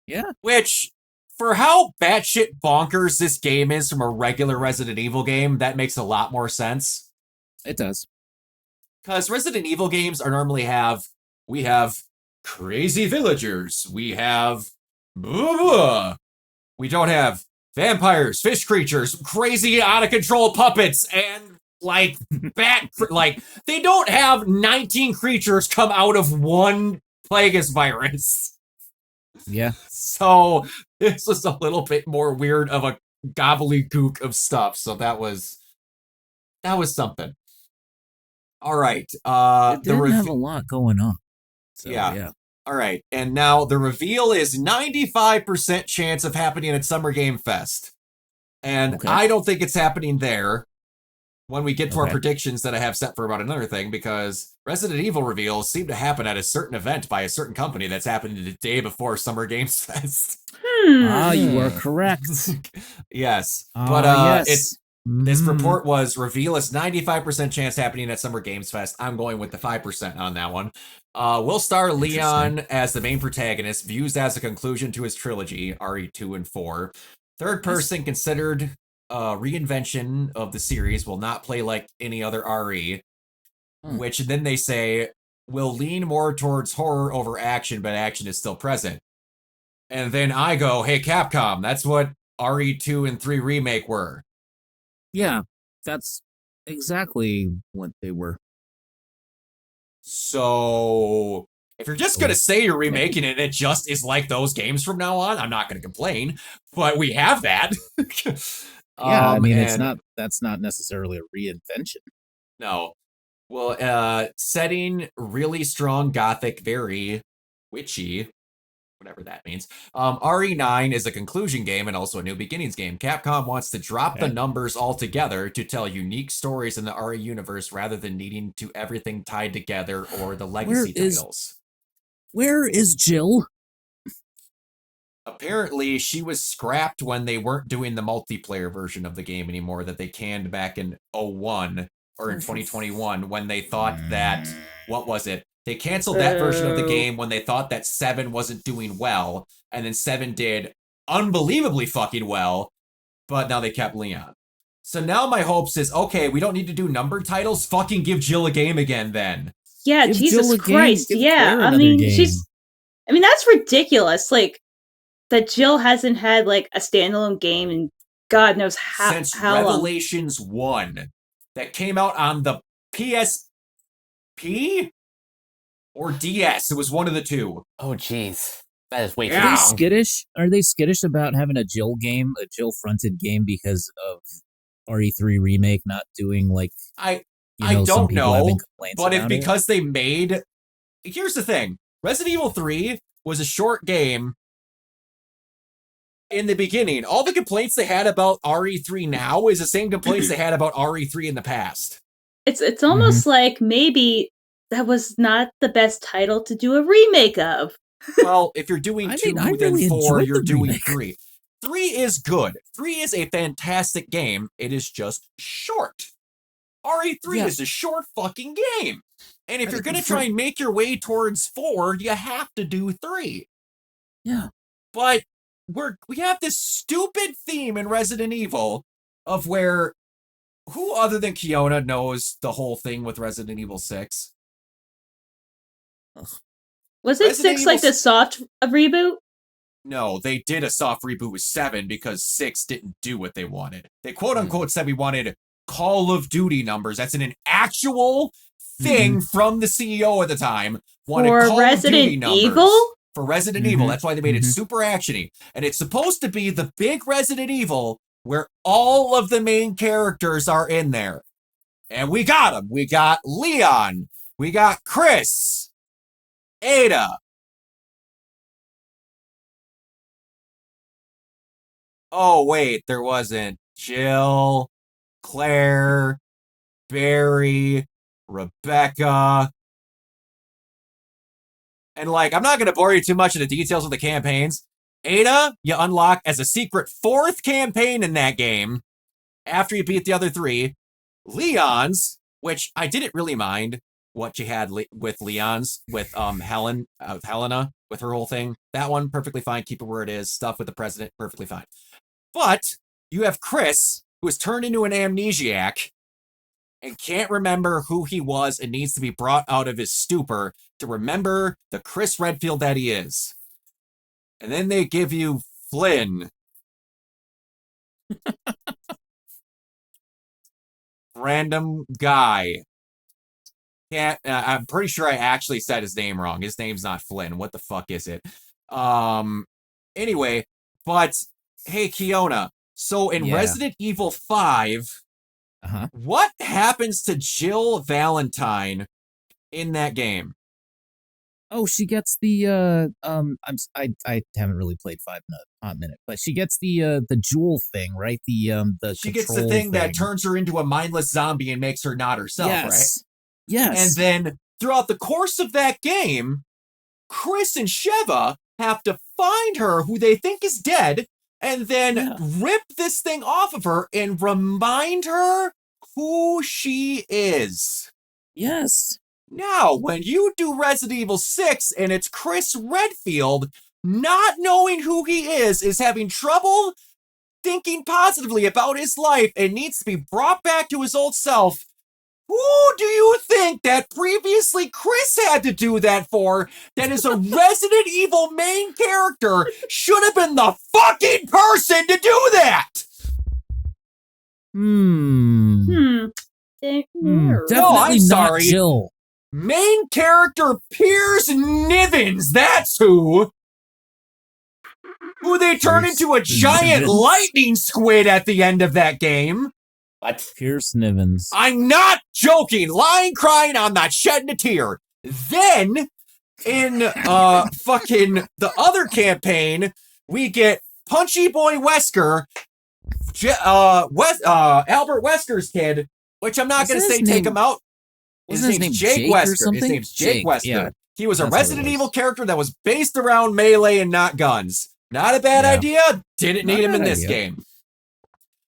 Yeah. Which, for how batshit bonkers this game is from a regular Resident Evil game, that makes a lot more sense. It does. Because Resident Evil games are normally we have crazy villagers, we have blah, blah. We don't have vampires, fish creatures, crazy out of control puppets, and like like they don't have 19 creatures come out of one plagueis virus. Yeah. So this was a little bit more weird of a gobbledygook of stuff. So that was something. All right. It didn't have a lot going on. So, yeah. All right. And now the reveal is 95% chance of happening at Summer Game Fest. And Okay. I don't think it's happening there when we get to our Okay. predictions that I have set for about another thing, because Resident Evil reveals seem to happen at a certain event by a certain company that's happening the day before Summer Games Fest. You are correct. Yes. But yes. this report was reveal is 95% chance happening at Summer Games Fest. I'm going with the 5% on that one. Will star Leon as the main protagonist, views as a conclusion to his trilogy, RE2 and 4. Third person considered reinvention of the series, will not play like any other RE, which then they say will lean more towards horror over action, but action is still present. And then I go, hey, Capcom, that's what RE2 and 3 remake were. Yeah, that's exactly what they were. So if you're just going to say you're remaking it, it just is like those games from now on, I'm not going to complain, but we have that. Yeah, I mean, that's not necessarily a reinvention. No. Well, setting really strong gothic, very witchy, whatever that means. RE9 is a conclusion game and also a new beginnings game. Capcom wants to drop the numbers altogether to tell unique stories in the RE universe rather than needing to everything tied together or the legacy titles. Where is Jill? Apparently, she was scrapped when they weren't doing the multiplayer version of the game anymore that they canned back in 01 or in 2021 when they thought that, what was it? They canceled that version of the game when they thought that 7 wasn't doing well, and then 7 did unbelievably fucking well, but now they kept Leon. So now my hopes is, okay, we don't need to do numbered titles, fucking give Jill a game again then. Yeah, Give Jesus Jill a Christ. game. Give Yeah, Claire I another mean, game. that's ridiculous. Like, that Jill hasn't had, like, a standalone game in God knows Since how long. Revelations 1 that came out on the PSP or DS. It was one of the two. Oh, jeez. That is way too Are they long. skittish? Are they skittish about having a Jill game, a Jill fronted game because of RE3 remake not doing like I some don't people know, having complaints but if about it? because they made, here's the thing: Resident Evil 3 was a short game. In the beginning, all the complaints they had about RE3 now is the same complaints they had about RE3 in the past. It's almost like maybe that was not the best title to do a remake of. Well, if you're doing two, I then really 4, enjoyed you're the doing remake. 3. 3 is good. 3 is a fantastic game. It is just short. RE3 is a short fucking game. And if you're going to try and make your way towards 4, you have to do 3. Yeah. But we have this stupid theme in Resident Evil of where who other than Kiona knows the whole thing with Resident Evil 6? Was it 6 like the soft reboot? No, they did a soft reboot with 7 because 6 didn't do what they wanted. They quote-unquote said we wanted Call of Duty numbers. That's an actual thing from the CEO at the time. Wanted For Call Resident of Duty numbers. Evil? For Resident Evil. That's why they made it super actiony. And it's supposed to be the big Resident Evil where all of the main characters are in there. And we got them. We got Leon. We got Chris. Ada. Oh, wait, there wasn't. Jill, Claire, Barry, Rebecca. And, like, I'm not going to bore you too much in the details of the campaigns. Ada, you unlock as a secret 4th campaign in that game after you beat the other 3. Leon's, which I didn't really mind what you had with Leon's, with Helena, with her whole thing. That one, perfectly fine. Keep it where it is. Stuff with the president, perfectly fine. But you have Chris, who has turned into an amnesiac and can't remember who he was and needs to be brought out of his stupor to remember the Chris Redfield that he is. And then they give you Flynn, Random guy. Can't. I'm pretty sure I actually said his name wrong. His name's not Flynn. What the fuck is it? Anyway, but hey, Kiona. So in Yeah. Resident Evil 5, what happens to Jill Valentine in that game? Oh, she gets the I haven't really played 5 in a hot minute, but she gets the jewel thing, right? The She gets the control thing that turns her into a mindless zombie and makes her not herself, right? Yes. And then throughout the course of that game, Chris and Sheva have to find her, who they think is dead, and then rip this thing off of her and remind her who she is. Yes. Now, when you do Resident Evil 6 and it's Chris Redfield, not knowing who he is having trouble thinking positively about his life and needs to be brought back to his old self. Who do you think that previously Chris had to do that for, that is a Resident Evil main character, should have been the fucking person to do that? Definitely No, I'm not sorry. Jill. Main character Piers Nivens, that's who. Who they turn into a giant lightning squid at the end of that game. What? Pierce Nivens. I'm not joking. Lying, crying, I'm not shedding a tear. Then, in fucking the other campaign, we get Punchy Boy Wesker, Albert Wesker's kid, which I'm not going to say take him out. His name's Jake Wesker. His name's Jake Wesker. Yeah. He was a Resident Evil character that was based around melee and not guns. Not a bad idea. Didn't need him in this game.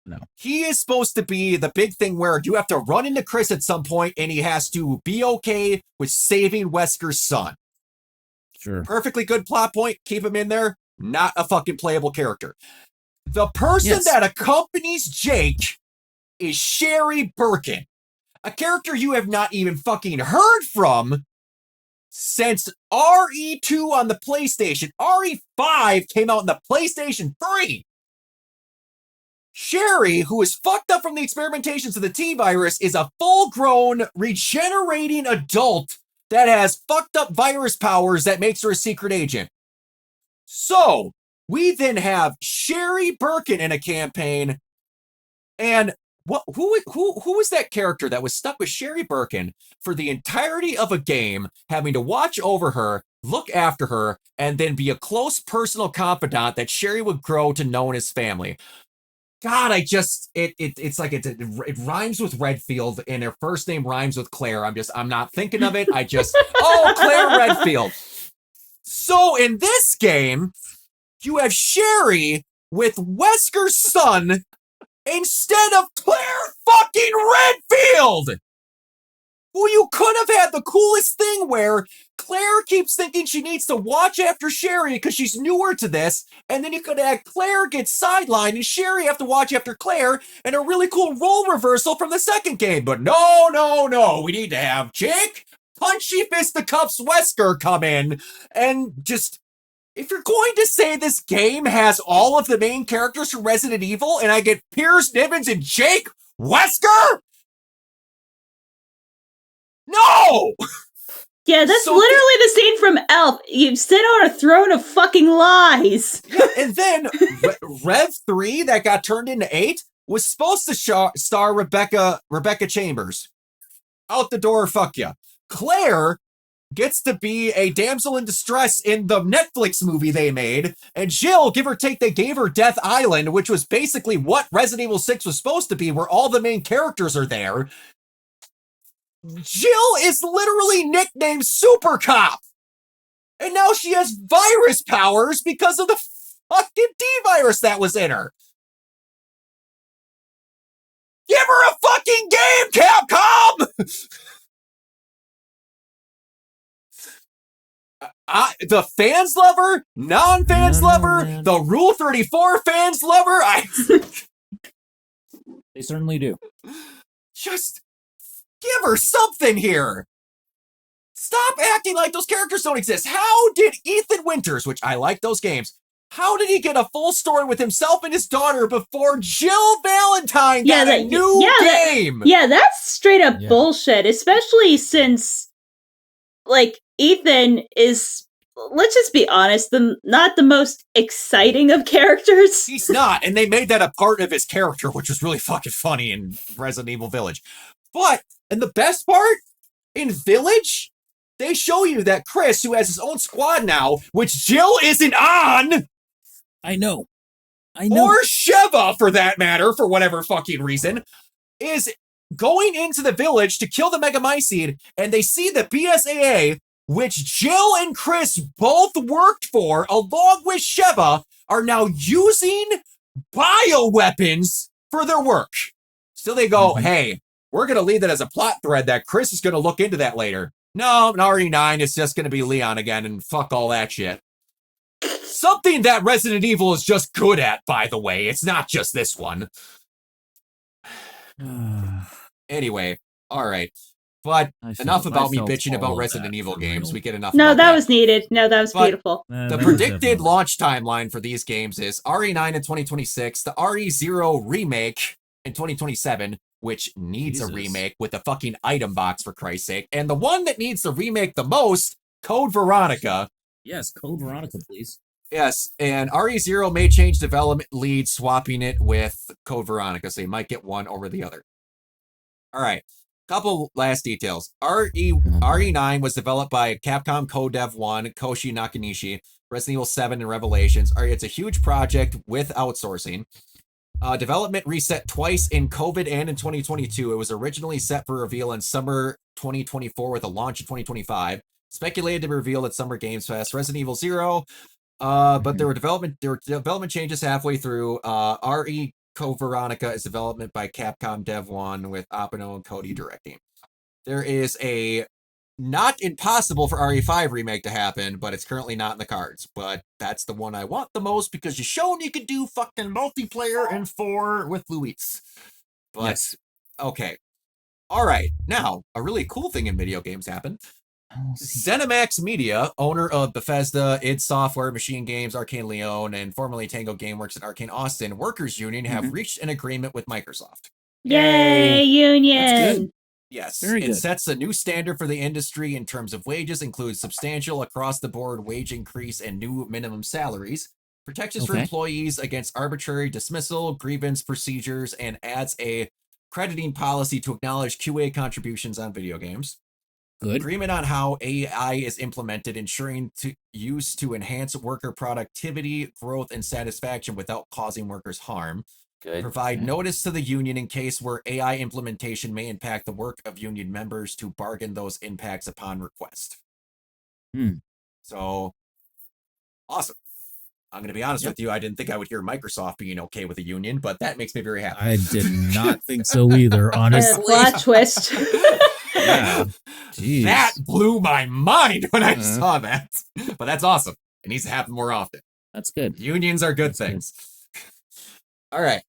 No. He is supposed to be the big thing where you have to run into Chris at some point and he has to be okay with saving Wesker's son. Sure. Perfectly good plot point. Keep him in there. Not a fucking playable character. The person that accompanies Jake is Sherry Birkin. A character you have not even fucking heard from since RE2 on the PlayStation. RE5 came out in the PlayStation 3. Sherry, who is fucked up from the experimentations of the T-virus, is a full-grown, regenerating adult that has fucked up virus powers that makes her a secret agent. So, we then have Sherry Birkin in a campaign, and who was that character that was stuck with Sherry Birkin for the entirety of a game, having to watch over her, look after her, and then be a close personal confidant that Sherry would grow to know in his family? God, it rhymes with Redfield, and her first name rhymes with Claire. I'm not thinking of it. Claire Redfield. So in this game, you have Sherry with Wesker's son instead of Claire fucking Redfield, who you could have had the coolest thing where Claire keeps thinking she needs to watch after Sherry because she's newer to this, and then you could have Claire get sidelined and Sherry have to watch after Claire, and a really cool role reversal from the second game. But no, we need to have Jake Punchy Fisticuffs Wesker come in and just... If you're going to say this game has all of the main characters from Resident Evil and I get Piers Nivens and Jake Wesker? No! Yeah, that's literally the scene from Elf. You sit on a throne of fucking lies. Yeah, and then Rev 3 that got turned into 8 was supposed to star Rebecca Chambers. Out the door, fuck ya. Claire gets to be a damsel in distress in the Netflix movie they made, and Jill, give or take, they gave her Death Island, which was basically what Resident Evil 6 was supposed to be, where all the main characters are there. Jill is literally nicknamed Super Cop, and now she has virus powers because of the fucking T-virus that was in her. Give her a fucking game, Capcom! The fans love her, non-fans love her, man. The Rule 34 fans love her. They certainly do. Just give her something here. Stop acting like those characters don't exist. How did Ethan Winters, which I like those games, How did he get a full story with himself and his daughter before Jill Valentine got a new game? That's straight up Yeah. bullshit, especially since, like, Ethan is, let's just be honest, not the most exciting of characters. He's not, and they made that a part of his character, which was really fucking funny in Resident Evil Village. But, and the best part, in Village, they show you that Chris, who has his own squad now, which Jill isn't on, I know. or Sheva, for that matter, for whatever fucking reason, is going into the village to kill the Megamycete, and they see the BSAA, which Jill and Chris both worked for, along with Sheva, are now using bioweapons for their work. So they go, hey, we're going to leave that as a plot thread that Chris is going to look into that later. No, in RE9, it's just going to be Leon again, and fuck all that shit. Something that Resident Evil is just good at, by the way. It's not just this one. Anyway, all right. But enough about me bitching about Resident Evil games. We get enough. No, about that was needed. No, that was beautiful. The predicted launch timeline for these games is RE9 in 2026, the RE0 remake in 2027, which needs a remake with a fucking item box, for Christ's sake. And the one that needs the remake the most, Code Veronica. Yes, Code Veronica, please. Yes, and RE0 may change development lead, swapping it with Code Veronica, so you might get one over the other. All right, couple last details. RE9 was developed by Capcom Co-Dev 1, Koshi Nakanishi, Resident Evil 7, and Revelations. It's a huge project with outsourcing. Development reset twice in COVID and in 2022. It was originally set for reveal in summer 2024 with a launch in 2025. Speculated to be revealed at Summer Games Fest. Resident Evil 0. But there were development changes halfway through. RE Code Veronica is development by Capcom Dev 1 with Opino and Cody directing. There is a not impossible for RE5 remake to happen, but it's currently not in the cards. But that's the one I want the most because you're showing you could do fucking multiplayer and 4 with Luis. But, yes. Okay. All right. Now, a really cool thing in video games happened. Zenimax Media, owner of Bethesda, id Software, Machine Games, Arcane Leon, and formerly Tango Gameworks and Arcane Austin Workers Union have reached an agreement with Microsoft. Yay, union! Yes, Very good. It sets a new standard for the industry in terms of wages, includes substantial across-the-board wage increase and new minimum salaries, protections for employees against arbitrary dismissal, grievance procedures, and adds a crediting policy to acknowledge QA contributions on video games. Good. Agreement on how AI is implemented, ensuring use to enhance worker productivity, growth, and satisfaction without causing workers harm. Good. Provide notice to the union in case where AI implementation may impact the work of union members to bargain those impacts upon request. So, awesome. I'm going to be honest with you. I didn't think I would hear Microsoft being okay with a union, but that makes me very happy. I did not think so either, honestly. Plot twist. Yeah. Jeez. That blew my mind when I saw that. But that's awesome. It needs to happen more often. That's good. Unions are good things. All right.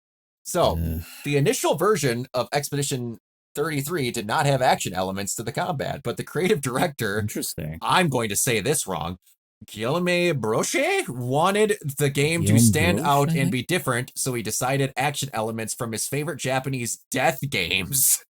So, the initial version of Expedition 33 did not have action elements to the combat, but the creative director, interesting, I'm going to say this wrong, Guillaume Brochet, wanted the game to stand out and be different, so he decided action elements from his favorite Japanese death games.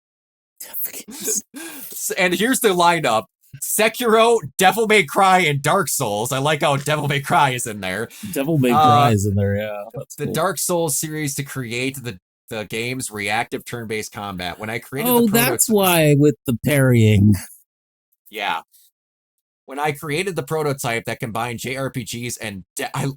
And here's the lineup. Sekiro, Devil May Cry, and Dark Souls. I like how Devil May Cry is in there. Devil May Cry is in there, yeah. The cool. Dark Souls series to create the game's reactive turn-based combat. When I created the prototype... that's why with the parrying. Yeah. When I created the prototype that combined JRPGs and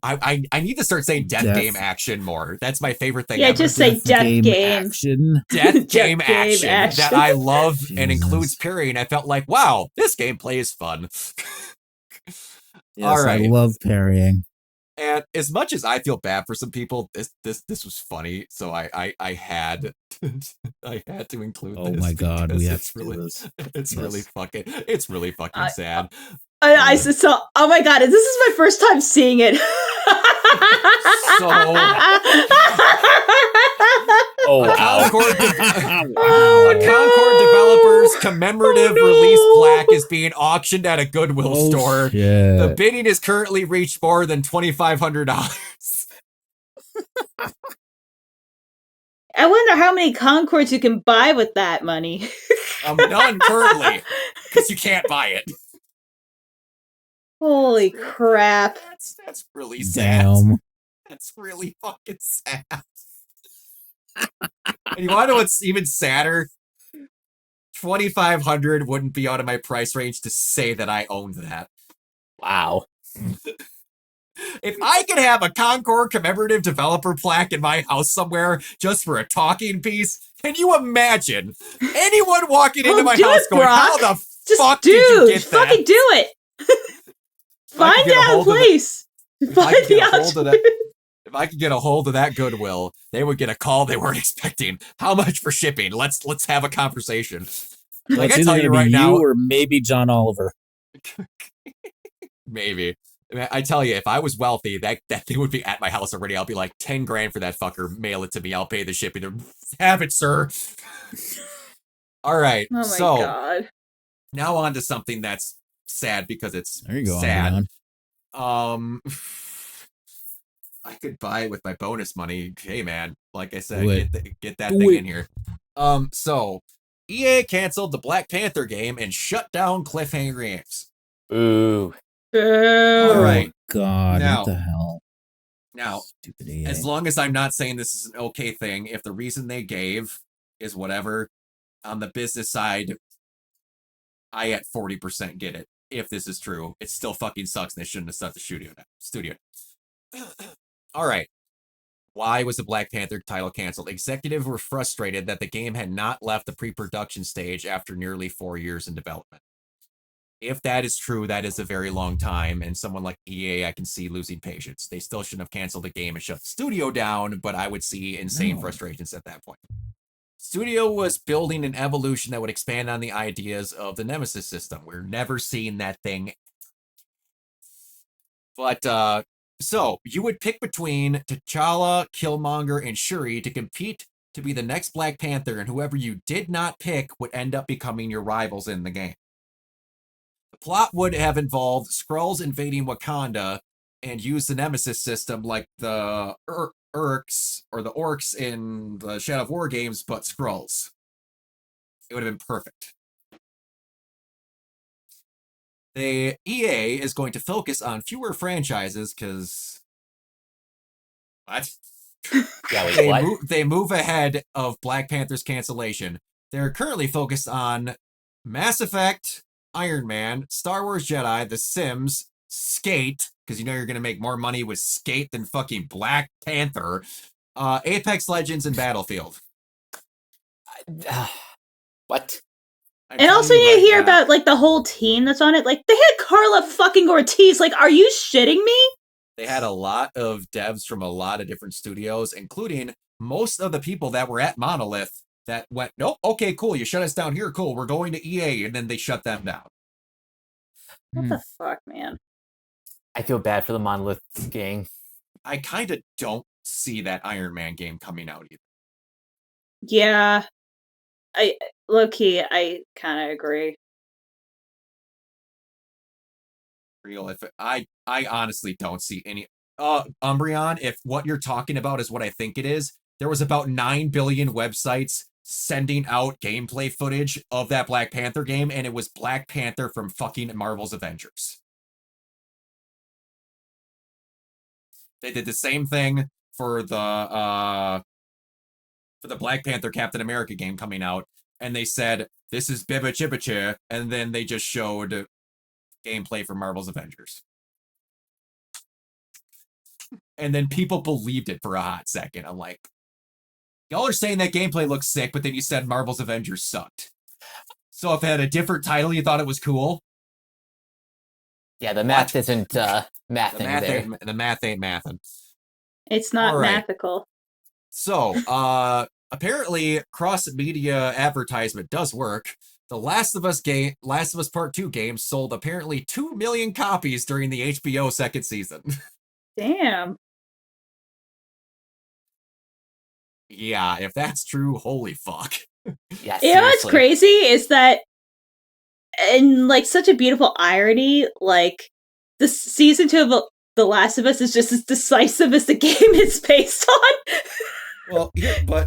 I need to start saying death game action more. That's my favorite thing. Yeah, ever. Just say death game action. Death game action that I love and includes parrying. I felt like, wow, this gameplay is fun. Yes, all right, I love parrying. And as much as I feel bad for some people, this was funny, so I had I had to include this. Oh my god, we have to do this. It's really fucking sad. I saw. Oh my god, this is my first time seeing it. Oh, wow. A Concord Developers commemorative release plaque is being auctioned at a Goodwill store. Shit. The bidding has currently reached more than $2,500. I wonder how many Concords you can buy with that money. None currently, because you can't buy it. Holy crap. That's really sad. Damn. That's really fucking sad. And you want to know what's even sadder? 2,500 wouldn't be out of my price range to say that I owned that. Wow. If I could have a Concord commemorative developer plaque in my house somewhere just for a talking piece, can you imagine anyone walking into my do house it, going, Brock. how the Just fuck dude, did you get that? fucking do it. Find get a out hold of place. If I Find could the get a hold of option. that, if I could get a hold of that Goodwill, they would get a call they weren't expecting. How much for shipping? Let's have a conversation. Well, Like it's I either tell gonna you be right you now, or maybe John Oliver. maybe. I tell you, if I was wealthy, that thing would be at my house already. I'll be like, 10 grand for that fucker. Mail it to me. I'll pay the shipping. Have it, sir. All right. Oh my so god. now on to something that's sad because it's There you go. sad. Adrian. I could buy it with my bonus money. Hey man, like I said, Do it. get that Do thing it. in here. So EA canceled the Black Panther game and shut down Cliffhanger Games. Ooh. All right. Oh, God, Now- what the hell? Now, Stupid EA. as long as I'm not saying this is an okay thing, if the reason they gave is whatever, on the business side, I at 40% get it. If this is true, it still fucking sucks and they shouldn't have stuck the studio. All right. Why was the Black Panther title canceled? Executives were frustrated that the game had not left the pre-production stage after nearly 4 years in development. If that is true, that is a very long time, and someone like EA, I can see losing patience. They still shouldn't have canceled the game and shut the studio down, but I would see insane frustrations at that point. Studio was building an evolution that would expand on the ideas of the Nemesis system. We're never seeing that thing. But, so, you would pick between T'Challa, Killmonger, and Shuri to compete to be the next Black Panther, and whoever you did not pick would end up becoming your rivals in the game. The plot would have involved Skrulls invading Wakanda and use the Nemesis system like the Orcs in the Shadow of War games, but Skrulls. It would have been perfect. The EA is going to focus on fewer franchises because what? Yeah, wait, what? They move ahead of Black Panther's cancellation. They're currently focused on Mass Effect, Iron Man, Star Wars Jedi, The Sims, Skate, because you know you're going to make more money with Skate than fucking Black Panther, Apex Legends, and Battlefield. What? And also you hear about like the whole team that's on it. Like they had Carla fucking Ortiz. Like, are you shitting me? They had a lot of devs from a lot of different studios, including most of the people that were at Monolith that went, nope, okay, cool, you shut us down here, cool, we're going to EA, and then they shut them down. What the fuck, man? I feel bad for the Monolith gang. I kind of don't see that Iron Man game coming out either. Yeah. Low-key, I kind of agree. Real, if I honestly don't see any. Umbreon, if what you're talking about is what I think it is, there was about 9 billion websites sending out gameplay footage of that Black Panther game, and it was Black Panther from fucking Marvel's Avengers. They did the same thing for the Black Panther Captain America game coming out, and they said, this is Biba Chibache, and then they just showed gameplay for Marvel's Avengers. And then people believed it for a hot second. I'm like, y'all are saying that gameplay looks sick, but then you said Marvel's Avengers sucked. So if it had a different title, you thought it was cool? Yeah, the math isn't mathing there. The math ain't mathing. It's not Alright. mathical. So, apparently cross-media advertisement does work. The Last of Us Part 2 game sold apparently 2 million copies during the HBO second season. Damn. yeah, if that's true, holy fuck. Yeah, You know what's seriously. crazy is that, and like such a beautiful irony, like the season 2 of The Last of Us is just as decisive as the game is based on. Well,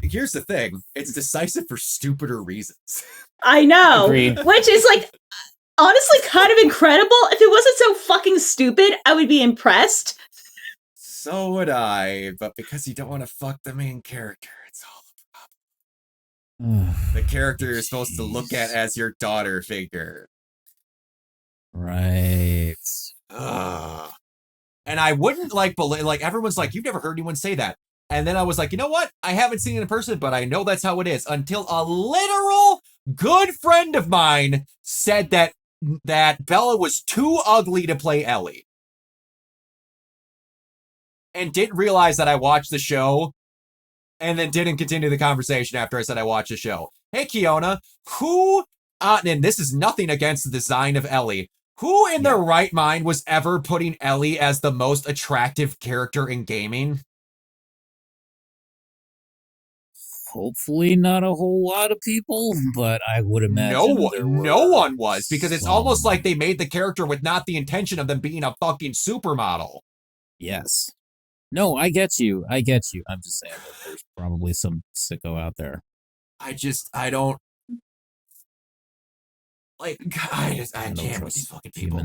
here's the thing. It's decisive for stupider reasons. I know. Agreed. Which is like honestly kind of incredible. If it wasn't so fucking stupid, I would be impressed. So would I, but because you don't want to fuck the main character, it's all the character you're supposed to look at as your daughter figure. Right. Ugh. And I wouldn't like everyone's like, you've never heard anyone say that. And then I was like, you know what? I haven't seen it in person, but I know that's how it is. Until a literal good friend of mine said that Bella was too ugly to play Ellie. And didn't realize that I watched the show, and then didn't continue the conversation after I said I watched the show. Hey, Kiona, and this is nothing against the design of Ellie, who in their right mind was ever putting Ellie as the most attractive character in gaming? Hopefully not a whole lot of people, but I would imagine No one was, because it's almost like they made the character with not the intention of them being a fucking supermodel. Yes. No, I get you. I'm just saying that there's probably some sicko out there. I don't like. I can't with these fucking people.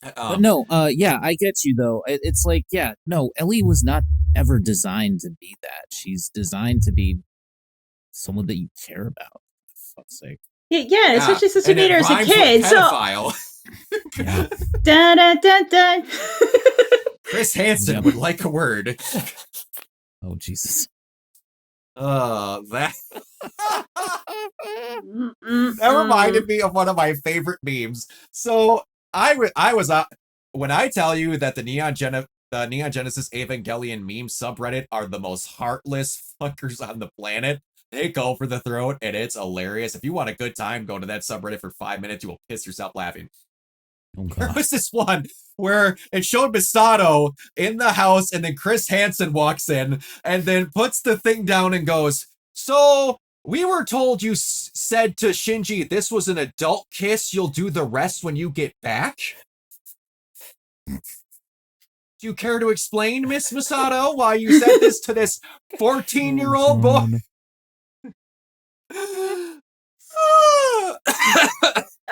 But no, yeah, I get you though. It's like, yeah, no, Ellie was not ever designed to be that. She's designed to be someone that you care about. For fuck's sake. Yeah, especially since we made her as a kid. So. Yeah. Dun, dun, dun, dun. Chris Hansen would like a word. Oh Jesus. That reminded me of one of my favorite memes. So I was when I tell you that the Neon Genesis Evangelion meme subreddit are the most heartless fuckers on the planet. They go for the throat, and it's hilarious. If you want a good time, go to that subreddit for 5 minutes. You will piss yourself laughing. Oh, there was this one where it showed Misato in the house, and then Chris Hansen walks in and then puts the thing down and goes, so we were told you said to Shinji this was an adult kiss. You'll do the rest when you get back. Do you care to explain, Miss Misato, why you said this to this 14-year-old boy?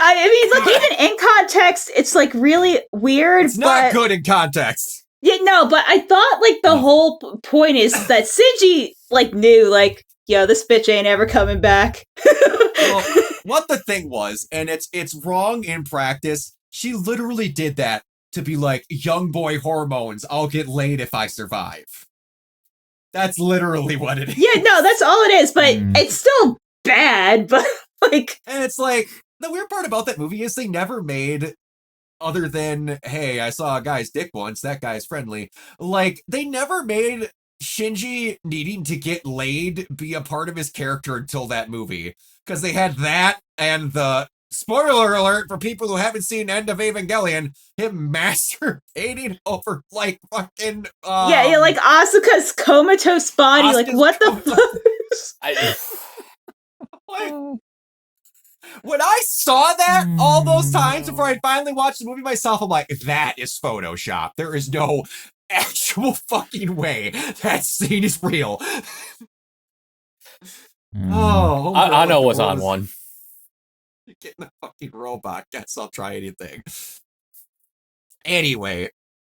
I mean, like, even in context, it's like really weird. It's not good in context. Yeah, no, but I thought like the whole point is that Shinji like knew, like, yo, this bitch ain't ever coming back. Well, what the thing was, and it's wrong in practice, she literally did that to be like, young boy hormones, I'll get laid if I survive. That's literally what it is. Yeah, no, that's all it is, but it's still bad, but like... And it's like, the weird part about that movie is they never made, other than, hey, I saw a guy's dick once, that guy's friendly, like, they never made Shinji needing to get laid be a part of his character until that movie. Because they had that and the, spoiler alert for people who haven't seen End of Evangelion, him masturbating over, like, fucking... yeah, like Asuka's comatose body, Asuka's like, what the fuck? Like, when I saw that all those times before I finally watched the movie myself, I'm like, that is Photoshop. There is no actual fucking way that scene is real. Oh, I know what's on one. Getting a fucking robot. Guess I'll try anything. Anyway,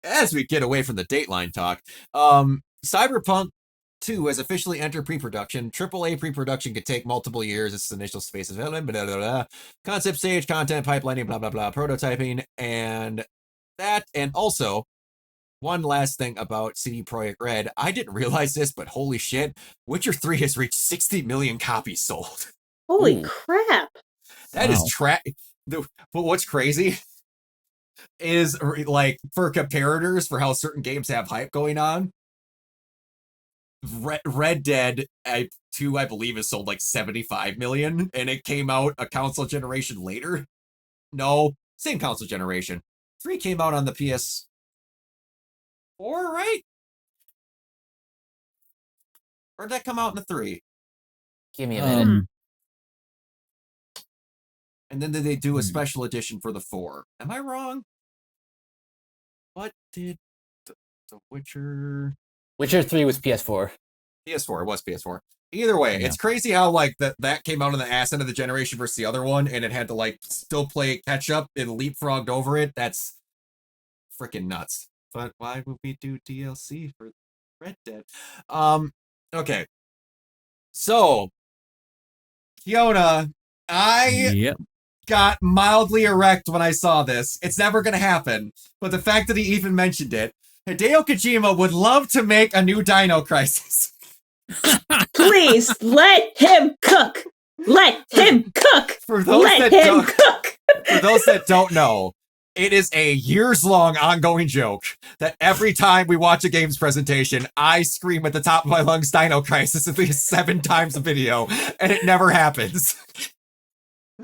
as we get away from the Dateline talk, Cyberpunk 2 has officially entered pre-production. AAA pre-production could take multiple years. Its initial space development, blah, blah, blah. Concept stage, content pipelining, blah, blah, blah, prototyping, and that. And also, one last thing about CD Projekt Red. I didn't realize this, but holy shit, Witcher 3 has reached 60 million copies sold. Holy crap. That is but what's crazy is, like, for comparators for how certain games have hype going on, Red Dead 2, I believe, has sold like 75 million, and it came out a console generation later. No, same console generation. 3 came out on the PS4, right? Or did that come out in the 3? Give me a minute. And then did they do a special edition for the 4? Am I wrong? What did the Witcher... Witcher 3 was PS4. PS4, it was PS4. Either way, it's crazy how like that came out on the ass end of the generation versus the other one, and it had to like still play catch up and leapfrogged over it. That's freaking nuts. But why would we do DLC for Red Dead? Okay. So, Kiona, I got mildly erect when I saw this. It's never gonna happen. But the fact that he even mentioned it, Hideo Kojima would love to make a new Dino Crisis. Please let him cook. Let him cook. For those that don't know, it is a years-long ongoing joke that every time we watch a games presentation, I scream at the top of my lungs Dino Crisis at least 7 times a video, and it never happens.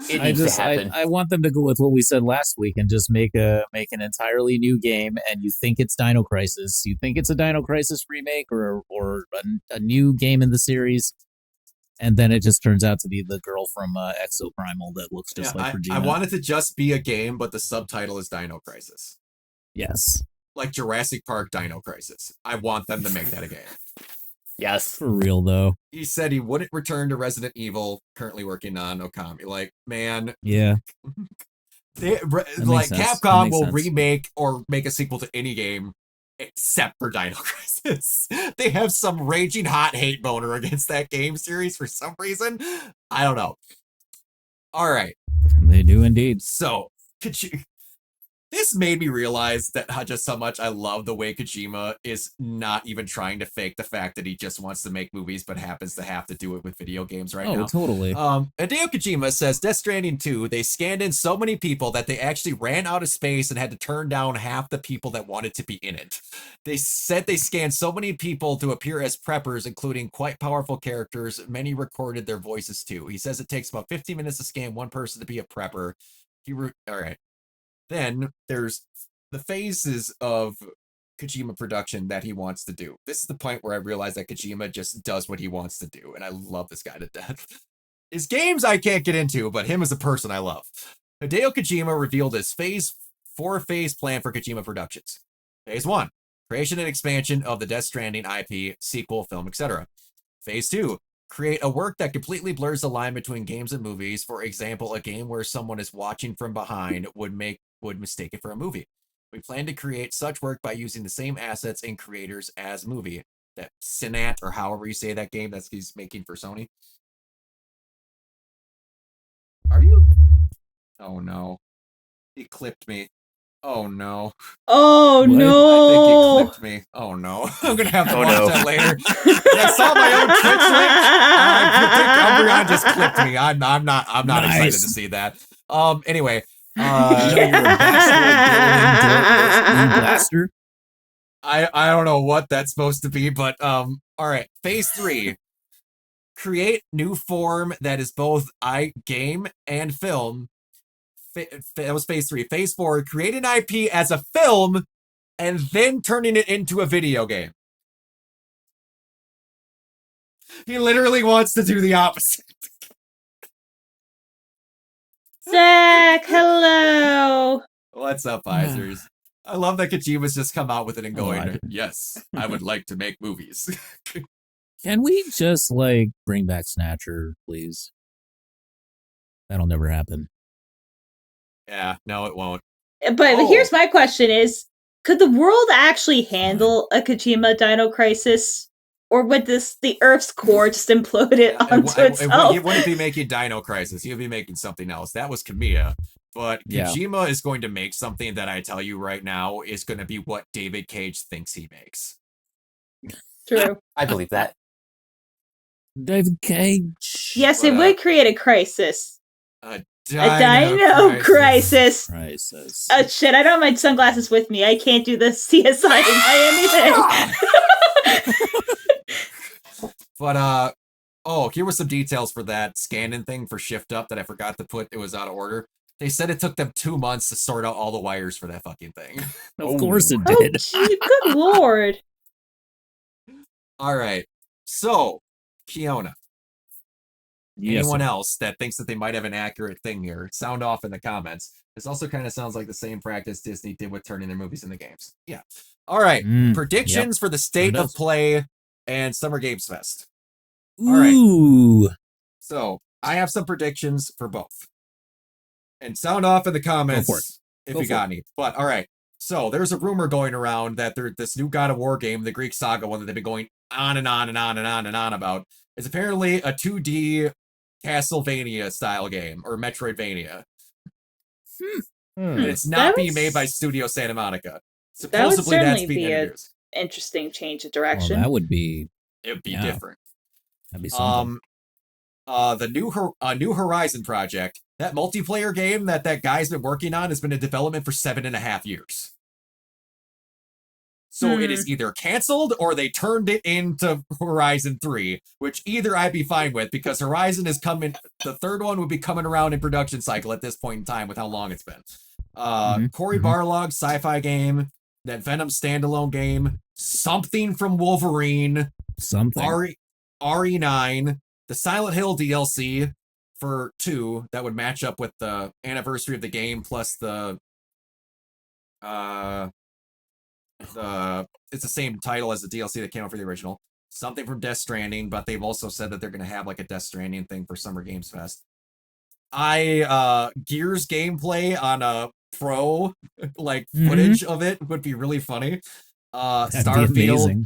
It needs to happen. I want them to go with what we said last week and just make an entirely new game. And you think it's Dino Crisis? You think it's a Dino Crisis remake or a new game in the series? And then it just turns out to be the girl from Exoprimal that looks just like Regina. I want it to just be a game, but the subtitle is Dino Crisis. Yes. Like Jurassic Park Dino Crisis. I want them to make that a game. Yes. For real, though. He said he wouldn't return to Resident Evil, currently working on Okami. Like, man. Yeah. Capcom will remake or make a sequel to any game except for Dino Crisis. They have some raging hot hate boner against that game series for some reason. I don't know. All right. They do indeed. So, this made me realize that just how much I love the way Kojima is not even trying to fake the fact that he just wants to make movies, but happens to have to do it with video games right now. Oh, totally. Hideo Kojima says Death Stranding 2, they scanned in so many people that they actually ran out of space and had to turn down half the people that wanted to be in it. They said they scanned so many people to appear as preppers, including quite powerful characters. Many recorded their voices too. He says it takes about 15 minutes to scan one person to be a prepper. All right. Then there's the phases of Kojima production that he wants to do. This is the point where I realize that Kojima just does what he wants to do, and I love this guy to death. His games I can't get into, but him as a person I love. Hideo Kojima revealed his four-phase plan for Kojima Productions. Phase 1, creation and expansion of the Death Stranding IP, sequel, film, etc. Phase 2, create a work that completely blurs the line between games and movies. For example, a game where someone is watching from behind would mistake it for a movie. We plan to create such work by using the same assets and creators as movie. That Synat, or however you say that game that he's making for Sony. Are you? Oh no. He clipped me. Oh no. Oh What? no. I think he clipped me. Oh no. I'm gonna have to watch that later. I saw my own Twitch link. I think Umbreon just clipped me. I'm not excited to see that. Anyway. Blaster. I don't know what that's supposed to be, but all right. Phase 3. Create new form that is both game and film. That was phase 3. Phase 4, create an IP as a film and then turning it into a video game. He literally wants to do the opposite. Zach, hello. What's up, Isers? I love that Kojima's just come out with it and going, yes, I would like to make movies. Can we just, bring back Snatcher, please? That'll never happen. Yeah, no, it won't. But here's my question is, could the world actually handle a Kojima Dino Crisis? Or would the Earth's core just implode it onto itself? He wouldn't be making Dino Crisis. He would be making something else. That was Kamiya. But Kojima is going to make something that I tell you right now is going to be what David Cage thinks he makes. True. I believe that. David Cage. Yes, it would create a crisis. A Dino Crisis. Shit, I don't have my sunglasses with me. I can't do the CSI in Miami thing. But, here were some details for that scanning thing for Shift Up that I forgot to put. It was out of order. They said it took them 2 months to sort out all the wires for that fucking thing. Of course it did. Oh, gee, good lord. All right. So, Kiona. Yes, Anyone sir. else that thinks that they might have an accurate thing here, sound off in the comments. This also kind of sounds like the same practice Disney did with turning their movies into games. Yeah. All right. Yep. Predictions for the Sure state does. of play and Summer Games Fest. Ooh. All right. So I have some predictions for both. And sound off in the comments if Go you for got any. But all right. So there's a rumor going around that this new God of War game, the Greek Saga one that they've been going on and on and on and on and on about, is apparently a 2D Castlevania style game or Metroidvania. And it's not being made by Studio Santa Monica. Supposedly that's being introduced. Interesting change of Well, direction. that would be. It would be different. That'd be something. The New Horizon project, that multiplayer game that guy's been working on, has been in development for 7.5 years. So it is either canceled or they turned it into Horizon 3, which either I'd be fine with because Horizon is coming. The third one would be coming around in production cycle at this point in time with how long it's been. Cory Barlog sci-fi game, that Venom standalone game, something from Wolverine, Something. RE9, the Silent Hill DLC for 2 that would match up with the anniversary of the game plus it's the same title as the DLC that came out for the original. Something from Death Stranding, but they've also said that they're going to have like a Death Stranding thing for Summer Games Fest. Gears gameplay on a pro footage of it would be really funny. Starfield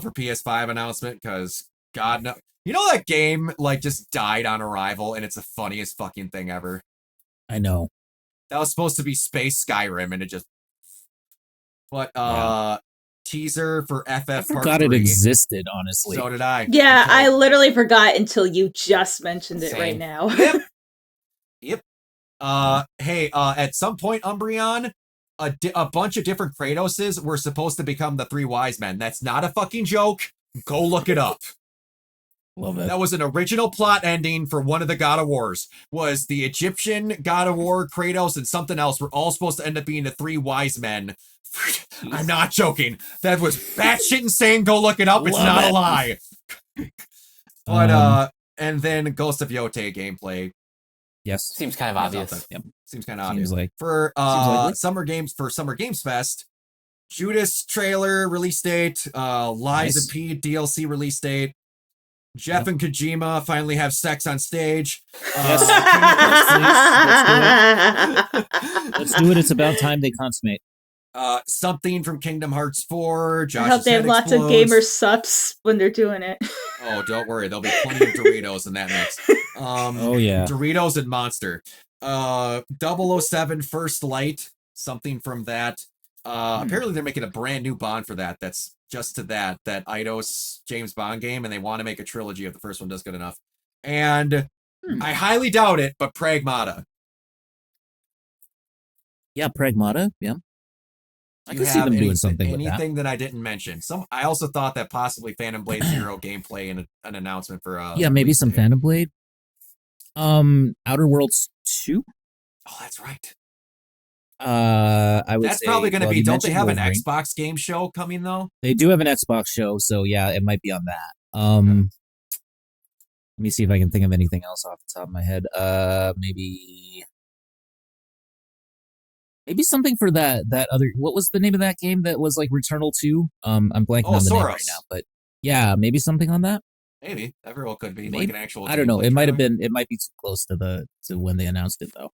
for PS5 announcement because God no, you know that game just died on arrival and it's the funniest fucking thing ever. I know. That was supposed to be Space Skyrim and it just. But teaser for FF I Part forgot 3. it existed, honestly. So did I. Yeah, I literally forgot until you just mentioned it right now. Yep. Hey, at some point, Umbreon, a bunch of different Kratoses were supposed to become the 3 wise men. That's not a fucking joke. Go look it up. Love it. That was an original plot ending for one of the God of Wars. Was the Egyptian God of War, Kratos, and something else were all supposed to end up being the 3 wise men. I'm not joking. That was batshit insane. Go look it up. It's not a lie. But and then Ghost of Yote gameplay. Yes. Seems kind of obvious. Yep. Seems kind of obvious. Like for Summer Games Fest, Judas trailer release date, Lies of P DLC release date. Jeff and Kojima finally have sex on stage. Yes. Let's do it. It's about time they consummate. Something from Kingdom Hearts 4. I hope they have lots of gamer subs when they're doing it. Oh, don't worry. There'll be plenty of Doritos in that mix. Oh, yeah. Doritos and Monster. 007 First Light. Something from that. Apparently they're making a brand new Bond for that. That's just to that Eidos James Bond game, and they want to make a trilogy if the first one does good enough. And I highly doubt it, but Pragmata. Yeah, Pragmata. Yeah. I can see them doing something with that. Anything that I didn't mention. I also thought that possibly Phantom Blade Zero gameplay and an announcement for yeah, maybe some Phantom Blade. Outer Worlds 2. Oh, that's right. I would that's say, probably going to be. Don't they have Wolverine. An Xbox game show coming though? They do have an Xbox show, so yeah, it might be on that. Let me see if I can think of anything else off the top of my head. Maybe something for that other. What was the name of that game that was like Returnal 2? I'm blanking on the name right now, but yeah, maybe something on that. Maybe Everall could be like an actual. I don't know. It might have been. It might be too close to when they announced it though.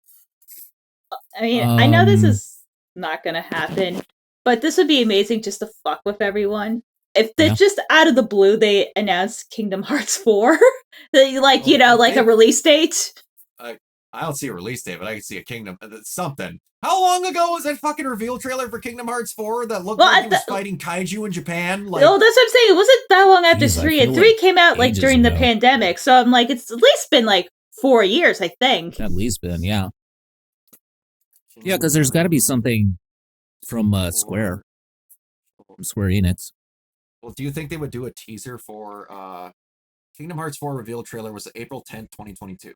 I mean, I know this is not going to happen, but this would be amazing just to fuck with everyone. If they just out of the blue they announced Kingdom Hearts 4, a release date. I don't see a release date, but I can see a Kingdom something. How long ago was that fucking reveal trailer for Kingdom Hearts 4 that looked like he was fighting kaiju in Japan? That's what I'm saying. It wasn't that long after 3, and 3 came out during the pandemic, so I'm like, it's at least been 4 years, I think. At least been, yeah. Yeah, because there's got to be something from Square Enix. Well, do you think they would do a teaser for Kingdom Hearts 4 reveal trailer was April 10th, 2022.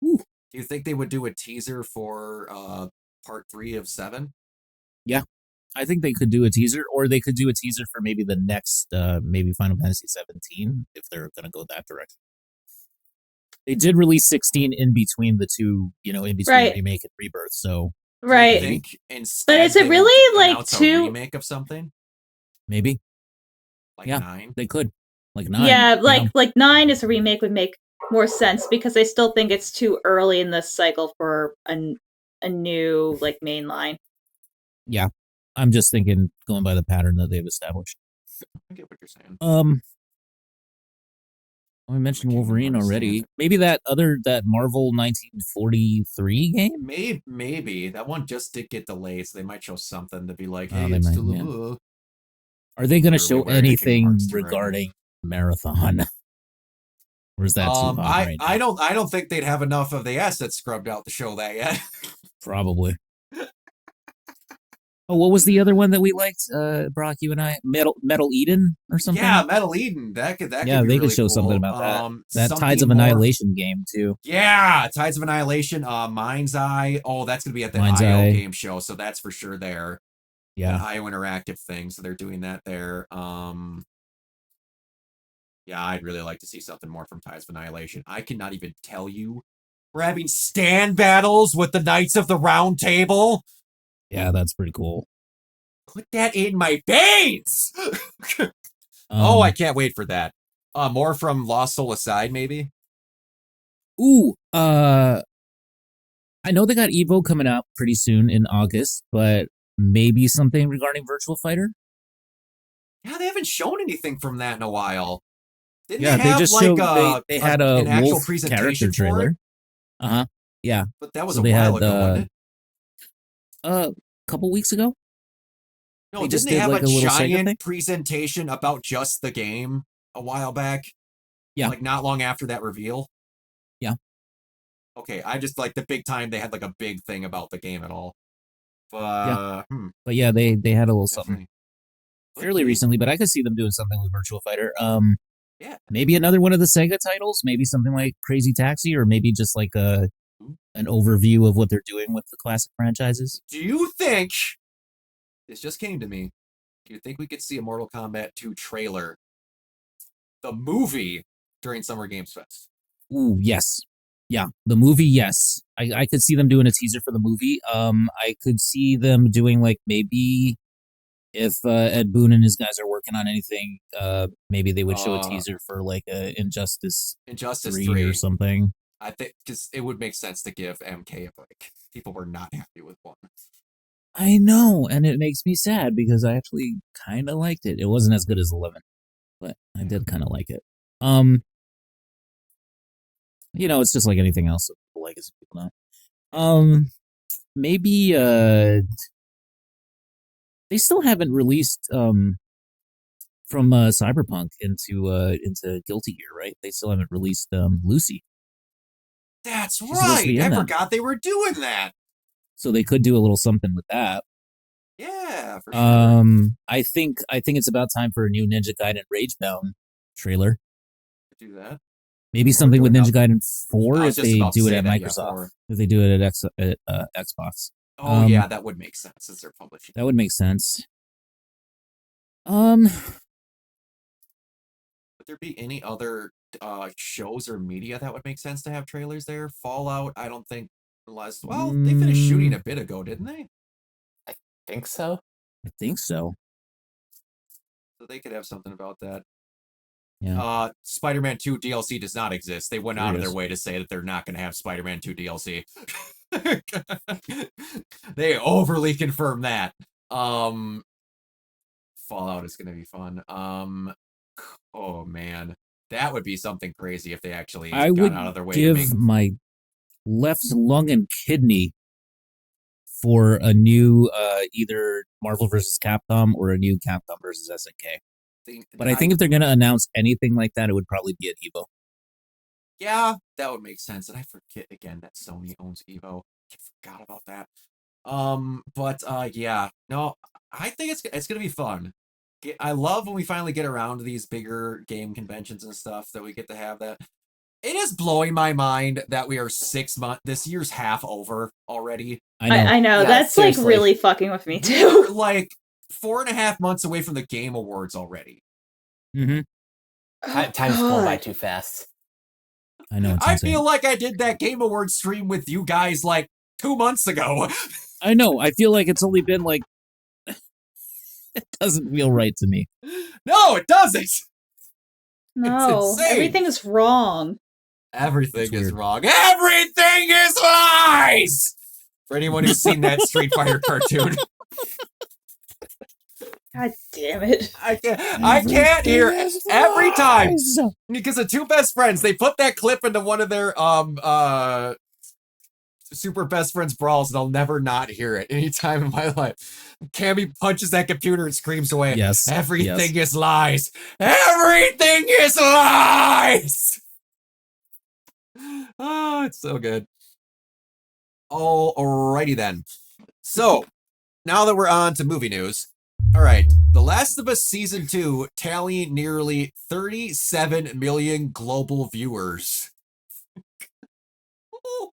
Ooh. Do you think they would do a teaser for part 3 of 7? Yeah. I think they could do a teaser, or they could do a teaser for maybe the next, maybe Final Fantasy 17 if they're going to go that direction. They did release 16 in between the two, in between Right. remake and rebirth. So Do you Right. think instead But is it they really, will like, announce a too- remake of something maybe like Yeah. 9? they could, like 9. Yeah, like 9 as a remake would make more sense because I still think it's too early in this cycle for a new like main line. Yeah. I'm just thinking, going by the pattern that they've established. I get what you're saying. I mentioned Kingdom Wolverine Hearts already. stand. Maybe that Marvel 1943 game. Maybe that one just did get delayed, so they might show something to be like, Oh, hey, they it's might, still yeah. Are they going to show Literally wearing a Kingdom anything Hearts shirt right now. regarding Marathon? Or is that too hot right now? I don't think they'd have enough of the assets scrubbed out to show that yet. Probably. Oh, what was the other one that we liked, Brock, you and I? Metal Eden or something? Yeah, Metal Eden. That could be they really could show cool. something about that. That Tides of something more- Annihilation game, too. Yeah, Tides of Annihilation, Mind's Eye. Oh, that's going to be at the Mind's IO Eye. game show, so that's for sure there. Yeah. The IO Interactive thing, so they're doing that there. Yeah, I'd really like to see something more from Tides of Annihilation. I cannot even tell you. We're having stand battles with the Knights of the Round Table. Yeah, that's pretty cool. Put that in my veins! Oh, I can't wait for that. More from Lost Soul Aside, maybe? I know they got Evo coming out pretty soon in August, but maybe something regarding Virtual Fighter? Yeah, they haven't shown anything from that in a while. Didn't Yeah, they they have just like showed they had an a actual wolf presentation character for trailer. it? Yeah. But that was So a they while had, ago, wasn't it? A couple weeks ago? No, they didn't just they did, have like, a a little Sega thing? giant presentation about just the game a while back? Yeah. Like not long after that reveal? Yeah. Okay, I just like the big time they had like a big thing about the game at all. But But yeah, they had a little something definitely. fairly recently, but I could see them doing something with Virtual Fighter. Yeah. Maybe another one of the Sega titles, maybe something like Crazy Taxi, or maybe just like an overview of what they're doing with the classic franchises. Do you think this just came to me? Do you think we could see a Mortal Kombat 2 trailer, the movie, during Summer Games Fest? Ooh, yes. Yeah, the movie, yes. I could see them doing a teaser for the movie. I could see them doing like maybe if Ed Boon and his guys are working on anything, maybe they would show a teaser for like Injustice 3 or something. I think because it would make sense to give MK a break. People were not happy with 1. I know, and it makes me sad because I actually kind of liked it. It wasn't as good as 11, but I did kind of like it. It's just like anything else that people like as people know. Maybe they still haven't released from Cyberpunk into Guilty Gear, right? They still haven't released Lucy. That's She's supposed to be right. in I that. forgot they were doing that. So they could do a little something with that. Yeah, for sure. I think it's about time for a new Ninja Gaiden Ragebound trailer. Do that. Maybe Or something with doing Ninja up- Gaiden 4 I was if just they about to do it say at that, yeah, Microsoft. 4. If they do it at Xbox. Oh yeah, that would make sense since they're publishing. That would make sense. Would there be any other shows or media that would make sense to have trailers there? Fallout, I don't think. Unless, well, they finished shooting a bit ago, didn't they? Think so. I think so. So they could have something about that. Yeah. Spider-Man 2 DLC does not exist. They went out of their Curious. way to say that they're not going to have Spider-Man 2 DLC. They overly confirmed that. Fallout is going to be fun. Oh man, that would be something crazy if they actually I got would out of their way to make. give my left lung and kidney for a new either Marvel vs. Capcom or a new Capcom versus SNK. But I think if they're going to announce anything like that, it would probably be at Evo. Yeah, that would make sense. And I forget again that Sony owns Evo. I forgot about that. But yeah, no, I think it's gonna be fun. I love when we finally get around to these bigger game conventions and stuff that we get to have that. It is blowing my mind that we are 6 months. This year's half over already. I know. I know. Yeah, That's seriously. like really fucking with me We're too. like 4.5 months away from the Game Awards already. Mm-hmm. Time's going by God. too fast. I know. It's I insane. feel like I did that Game Awards stream with you guys like 2 months ago. I know. I feel like it's only been like. It doesn't feel right to me. No, it doesn't. No, insane. everything is wrong. Everything It's is weird. wrong. Everything is lies! For anyone who's seen that Street Fighter cartoon. God damn it. I can't hear every time. Because the two best friends, they put that clip into one of their super best friends brawls, and I'll never not hear it any time in my life. Cammy punches that computer and screams away. Yes. Everything is lies. Everything is lies. Oh, it's so good. Alrighty then. So, now that we're on to movie news. All right. The Last of Us Season 2 tallying nearly 37 million global viewers.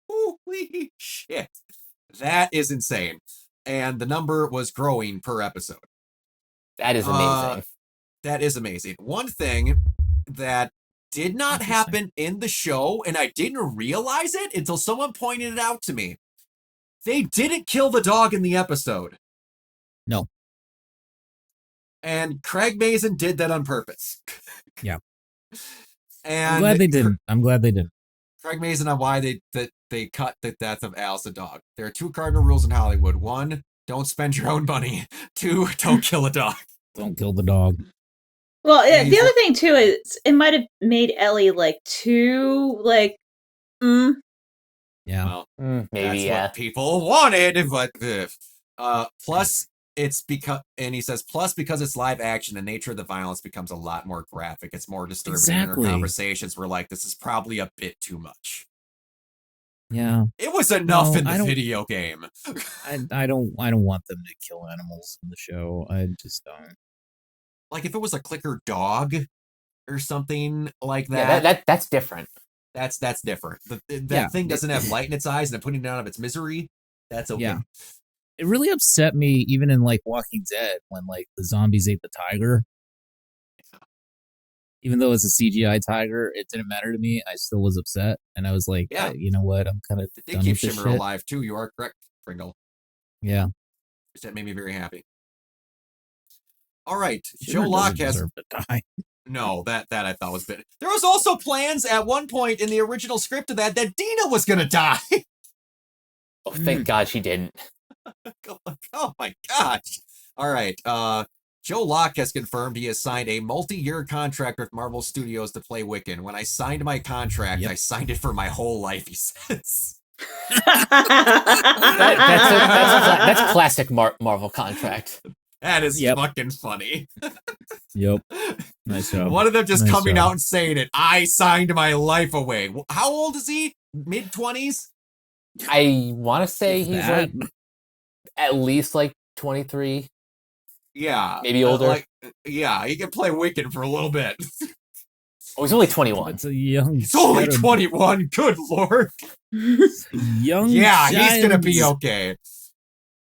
Holy shit. That is insane. And the number was growing per episode. That is amazing. That is amazing. One thing that did not Interesting. happen in the show, and I didn't realize it until someone pointed it out to me. They didn't kill the dog in the episode. No. And Craig Mazin did that on purpose. Yeah. And I'm glad they didn't. I'm glad they didn't. Craig Mazin on why they cut the death of Alice the dog. There are 2 cardinal rules in Hollywood. 1, don't spend your own money. 2, don't kill a dog. Don't kill the dog. Well, Yeah, the other thing too is it might have made Ellie like too like. Yeah. Well, Maybe, that's yeah. what people wanted, but plus it's because, and he says, plus because it's live action, the nature of the violence becomes a lot more graphic. It's more disturbing. Exactly. In our conversations, we're like, this is probably a bit too much. Yeah. It was enough No, in I the don't- video game. I don't want them to kill animals in the show. I just don't. Like if it was a clicker dog or something like Yeah, that, that's different. that's different. That Yeah. thing doesn't have light in its eyes and it's putting it out of its misery. That's okay. Yeah. It really upset me even in like Walking Dead when like the zombies ate the tiger. Even though it's a CGI tiger, it didn't matter to me. I still was upset, and I was like, Yeah. you know what? I'm kind of They done keep with this Shimmer shit. alive too. You are correct, Pringle. Yeah. That made me very happy. All right, Shimmer Joe Locke doesn't has deserve to die. no that I thought was bit. There was also plans at one point in the original script of that Dina was gonna die. Oh, thank God she didn't. Oh my gosh! All right, Joe Locke has confirmed he has signed a multi-year contract with Marvel Studios to play Wiccan. When I signed my contract, Yep. I signed it for my whole life. He says. That's classic Marvel contract. That is Yep. fucking funny. Yep. Nice job. One of them just Nice coming job. out and saying it. I signed my life away. How old is he? Mid-20s? I want to say If he's that- like at least like 23. Yeah. Maybe older. Yeah, he can play Wiccan for a little bit. Oh, he's only 21. It's a young. He's only shadow- 21. Good lord. Young. Yeah, he's gonna be giant. okay.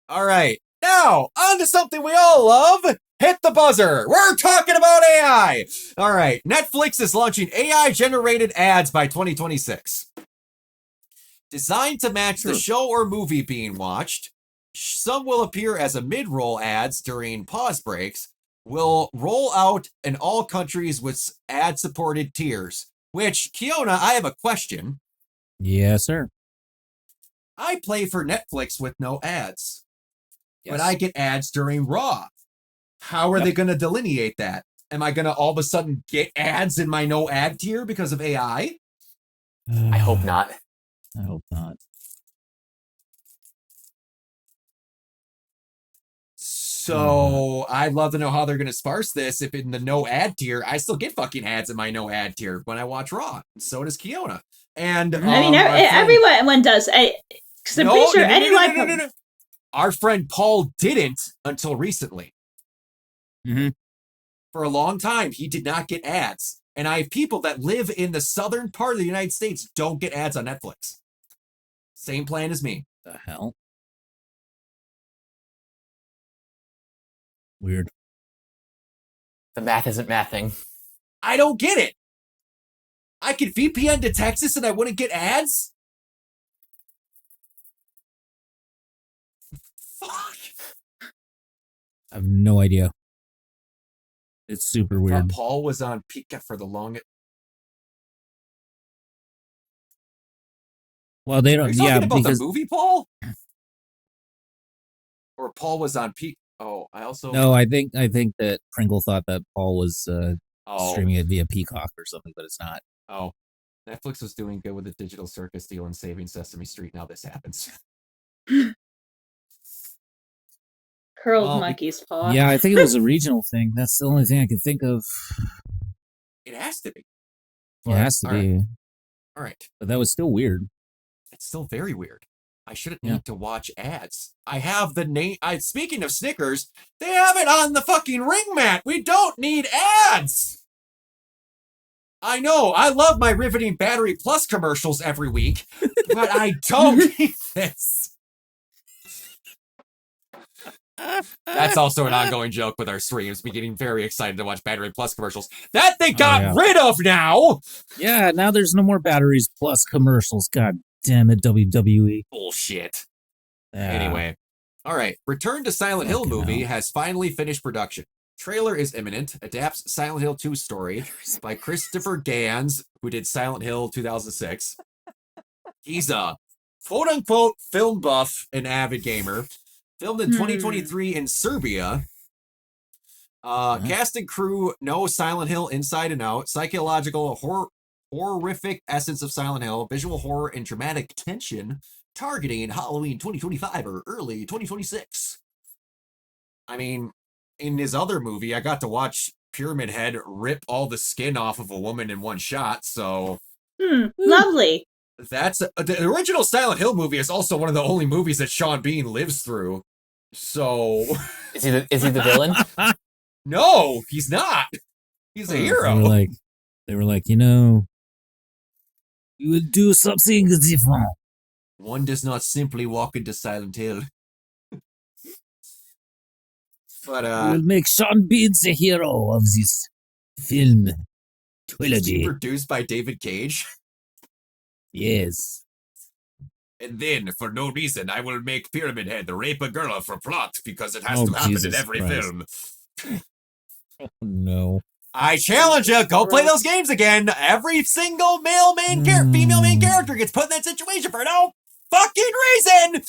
All right. Now, on to something we all love. Hit the buzzer. We're talking about AI. All right. Netflix is launching AI-generated ads by 2026. Designed to match the show or movie being watched, some will appear as a mid-roll ads during pause breaks, will roll out in all countries with ad-supported tiers. Which, Kiona, I have a question. Yes, sir. I play for Netflix with no ads, Yes. but I get ads during Raw. How are Yep. they going to delineate that? Am I going to all of a sudden get ads in my no ad tier because of AI? I hope not. I hope not. So I'd love to know how they're going to sparse this. If in the no ad tier, I still get fucking ads in my no ad tier when I watch Raw. So does Kiona. And I mean, our friend- everyone does. Because I'm pretty sure anyone. no. Our friend Paul didn't until recently. Mhm. For a long time, he did not get ads. And I have people that live in the southern part of the United States don't get ads on Netflix. Same plan as me. The hell? Weird. The math isn't mathing. I don't get it. I could VPN to Texas and I wouldn't get ads? Fuck. I have no idea. It's super I thought weird. Paul was on Pika for the longest. Well, they Are don't. you talking Yeah, about because the movie Paul? Or Paul was on Peak? Oh, I also. no, I think that Pringle thought that Paul was Oh, streaming it via Peacock or something, but it's not. oh. Netflix was doing good with the digital circus deal and saving Sesame Street. Now this happens. Curled Well, monkey's paw. Yeah, I think it was a regional thing. That's the only thing I can think of. It has to be. It has to all right. be, All right. but that was still weird. It's still very weird. I shouldn't Yeah. need to watch ads. I have the name. Speaking of Snickers, they have it on the fucking ring mat. We don't need ads. I know. I love my riveting Battery Plus commercials every week, but I don't need this. That's also an ongoing joke with our streams. Me getting very excited to watch Battery Plus commercials that they got yeah. rid of now. Yeah, now there's no more Batteries Plus commercials. God damn it, WWE. Bullshit. Yeah. Anyway, all right. Return to Silent Hill Fucking movie hell. has finally finished production. Trailer is imminent. Adapts Silent Hill 2 story by Christopher Gans, who did Silent Hill 2006. He's a quote-unquote film buff and avid gamer. Filmed in 2023 in Serbia. Cast and crew know Silent Hill inside and out. Psychological, horrific essence of Silent Hill. Visual horror and dramatic tension. Targeting Halloween 2025 or early 2026. I mean, in his other movie, I got to watch Pyramid Head rip all the skin off of a woman in one shot, so... Lovely. That's... the original Silent Hill movie is also one of the only movies that Sean Bean lives through. So... Is he the villain? No, he's not. He's a hero. They were like, you know, you will do something different. One does not simply walk into Silent Hill. But, We will make Sean Bean the hero of this film trilogy. produced by David Cage. Yes. And then, for no reason, I will make Pyramid Head rape a girl for plot because it has Oh, to happen Jesus in every Christ. film. Oh, no. I challenge you, go play those games again. Every single female main character gets put in that situation for no fucking reason.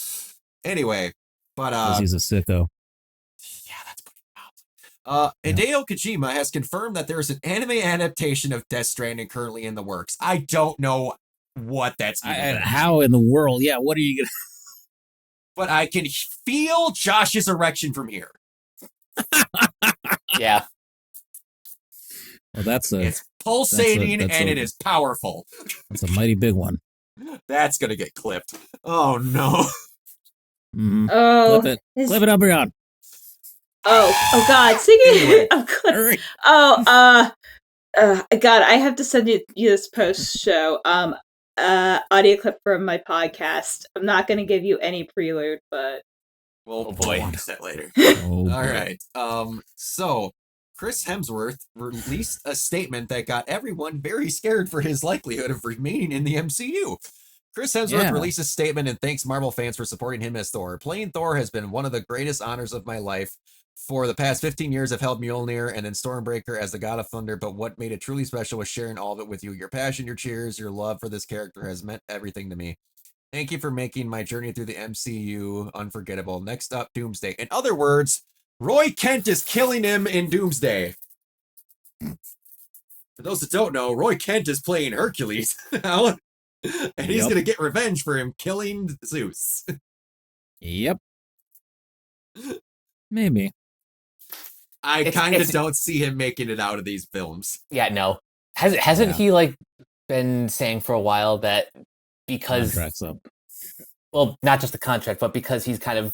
Anyway, but 'Cause he's a sicko. yeah, that's pretty wild. Hideo Kojima has confirmed that there is an anime adaptation of Death Stranding currently in the works. I don't know what that's even How in the world? Yeah, what are you gonna? but I can feel Josh's erection from here. Yeah. Well, that's It's pulsating that's and a- it is powerful. a mighty big one. That's gonna get clipped. Oh no. Mhm. Oh, Clip it. his- Clip it up, Brian. oh God, singing. Anyway. Oh, God. Hurry. God, I have to send you this post show audio clip from my podcast. I'm not going to give you any prelude, but Well, Oh, boy. we'll watch that later. Oh, All boy. right. So Chris Hemsworth released a statement that got everyone very scared for his likelihood of remaining in the MCU. Chris Hemsworth Yeah. released a statement and thanks Marvel fans for supporting him as Thor. Playing Thor has been one of the greatest honors of my life. For the past 15 years, I've held Mjolnir and then Stormbreaker as the God of Thunder, but what made it truly special was sharing all of it with you. Your passion, your cheers, your love for this character has meant everything to me. Thank you for making my journey through the MCU unforgettable. Next up, Doomsday. In other words, Roy Kent is killing him in Doomsday. For those that don't know, Roy Kent is playing Hercules now, and he's Yep. going to get revenge for him killing Zeus. Yep. Maybe. I It's- kind of it's- don't see him making it out of these films. Yeah, no. Hasn't Yeah. he like been saying for a while that because Contracts up. well, not just the contract, but because he's kind of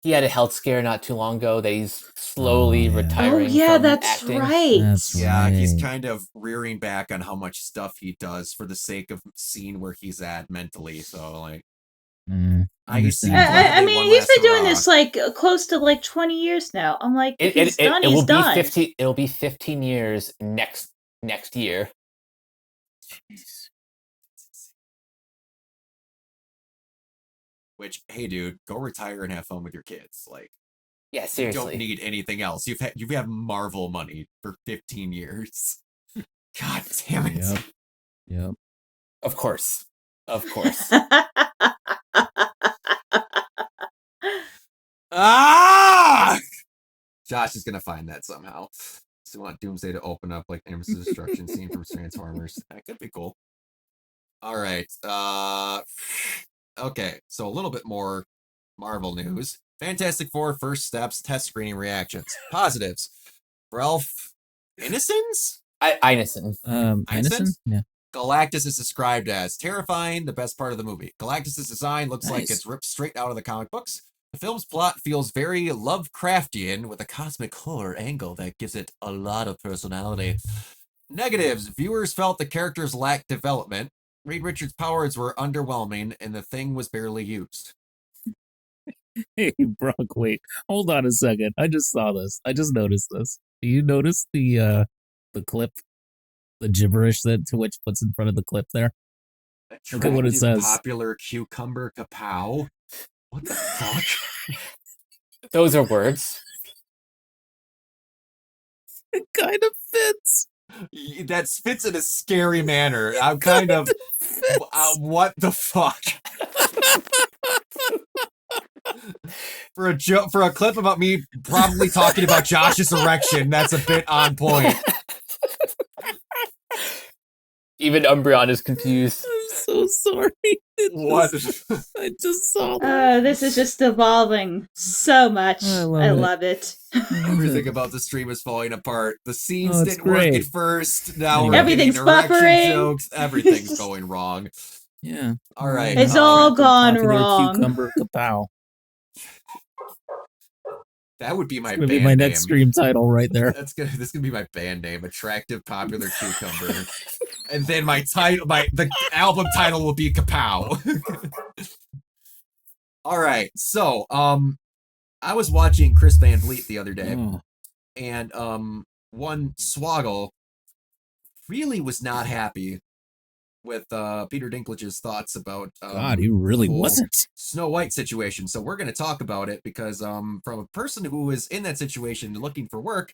he had a health scare not too long ago that he's slowly yeah. retiring Oh yeah, from that's acting. right. That's Yeah, he's right. kind of rearing back on how much stuff he does for the sake of seeing where he's at mentally. So, like, I see I, understandable. I gladly mean, one he's last been doing hurrah. this like close to like 20 years now. I'm like, if he's done, It he's will be done. 15. It'll be 15 years next year. Which, hey, dude, go retire and have fun with your kids. Like, Yeah, you seriously. don't need anything else. You've had Marvel money for 15 years. God damn it. Yep. Yep. Of course. Of course. Ah! Josh is gonna find that somehow. So we want Doomsday to open up like Emerson's destruction scene from Transformers. That could be cool. All right. Okay. So a little bit more Marvel news. Fantastic Four first steps test screening reactions. Positives. Ralph Inesons? Einison. Anderson? Yeah. Galactus is described as terrifying, the best part of the movie. Galactus's design looks like Nice. it's ripped straight out of the comic books. The film's plot feels very Lovecraftian with a cosmic horror angle that gives it a lot of personality. Negatives. Viewers felt the characters lacked development. Reed Richards' powers were underwhelming, and the thing was barely used. Hey, Brock, wait. Hold on a second. I just saw this. I just noticed this. Do you notice the clip? The gibberish that Twitch puts in front of the clip there? Look at what it Attractive, says. Popular cucumber kapow. What the fuck? Those are words. It kind of fits. That fits in a scary manner. I'm kind of, what the fuck? For a clip about me probably talking about Josh's erection, that's a bit on point. Even Umbreon is confused. I'm so sorry. What? I just saw that. This is just evolving so much. I I love love it. Everything about the stream is falling apart. The scenes Oh, it's didn't work great. at first. Now we're Everything's getting erection buffering. jokes. Everything's going wrong. Yeah. All right. It's all gone Popular wrong. Cucumber kapow. That would be my It's gonna band be my name. next stream title right there. This is gonna be my band name. Attractive, popular cucumber. And then the album title will be Kapow. All right. So, I was watching Chris Van Vliet the other day, Oh, and one Swoggle really was not happy with Peter Dinklage's thoughts about God, he really the whole wasn't. Snow White situation. So we're going to talk about it because from a person who was in that situation and looking for work,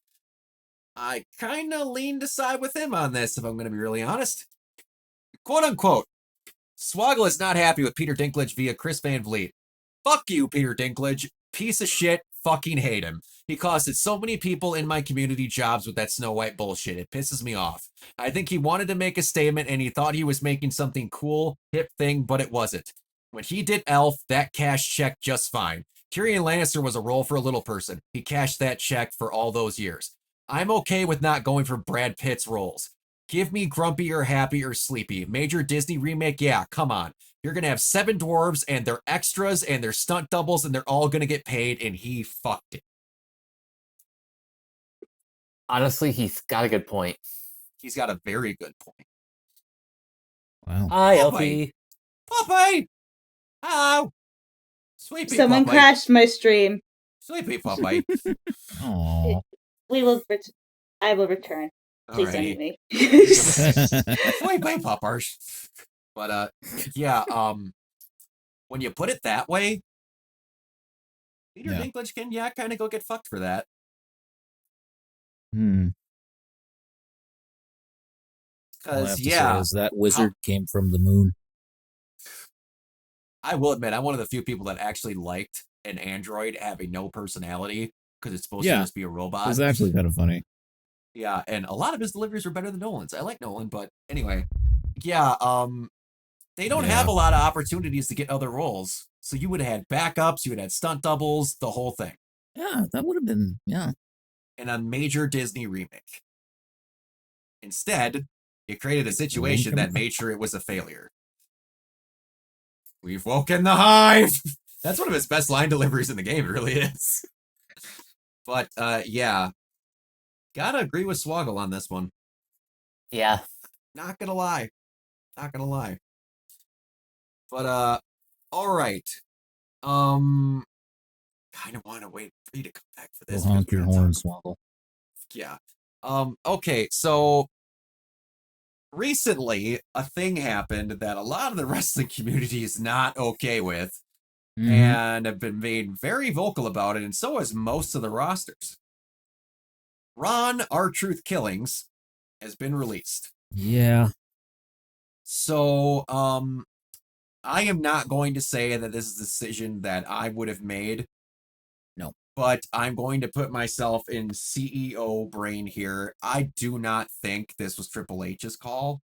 I kind of leaned to side with him on this, if I'm going to be really honest. Quote unquote, Swoggle is not happy with Peter Dinklage via Chris Van Vliet. Fuck you, Peter Dinklage. Piece of shit. Fucking hate him. He costed so many people in my community jobs with that Snow White bullshit. It pisses me off. I think he wanted to make a statement and he thought he was making something cool, hip thing, but it wasn't. When he did Elf, that cash checked just fine. Tyrion Lannister was a role for a little person. He cashed that check for all those years. I'm okay with not going for Brad Pitt's roles. Give me Grumpy or Happy or Sleepy. Major Disney remake? Yeah, come on. You're going to have 7 dwarves and their extras and their stunt doubles and they're all going to get paid, and he fucked it. Honestly, he's got a good point. He's got a very good point. Wow. Hi, Popeye. Elfie. Popeye! Hello! Sleepy Someone Popeye. crashed my stream. Sleepy Popeye. Aww. I will return. Please don't Alrighty. eat me. Sleepy Poppers. But, yeah, when you put it that way, Peter Yeah. Dinklage can, kind of go get fucked for that. All I have Because, to say is that wizard How- came from the moon. I will admit, I'm one of the few people that actually liked an android having no personality because it's supposed to Yeah. just be a robot. It's actually kind of funny. Yeah, and a lot of his deliveries were better than Nolan's. I like Nolan, but anyway. Yeah, they don't have a lot of opportunities to get other roles. So you would have had backups, you would have had stunt doubles, the whole thing. Yeah, that would have been, yeah. In a major Disney remake. Instead, you created a situation that made sure it was a failure. We've woken the hive! That's one of his best line deliveries in the game. It really is. But yeah, gotta agree with Swoggle on this one. Yeah. Not gonna lie. But all right. Kind of want to wait for you to come back for Go this. honk your horn, Swoggle. Yeah. Okay, so recently a thing happened that a lot of the wrestling community is not okay with and have been made very vocal about it, and so has most of the rosters. Ron R-Truth Killings has been released. Yeah. So, I am not going to say that this is a decision that I would have made. No. But I'm going to put myself in CEO brain here. I do not think this was Triple H's call.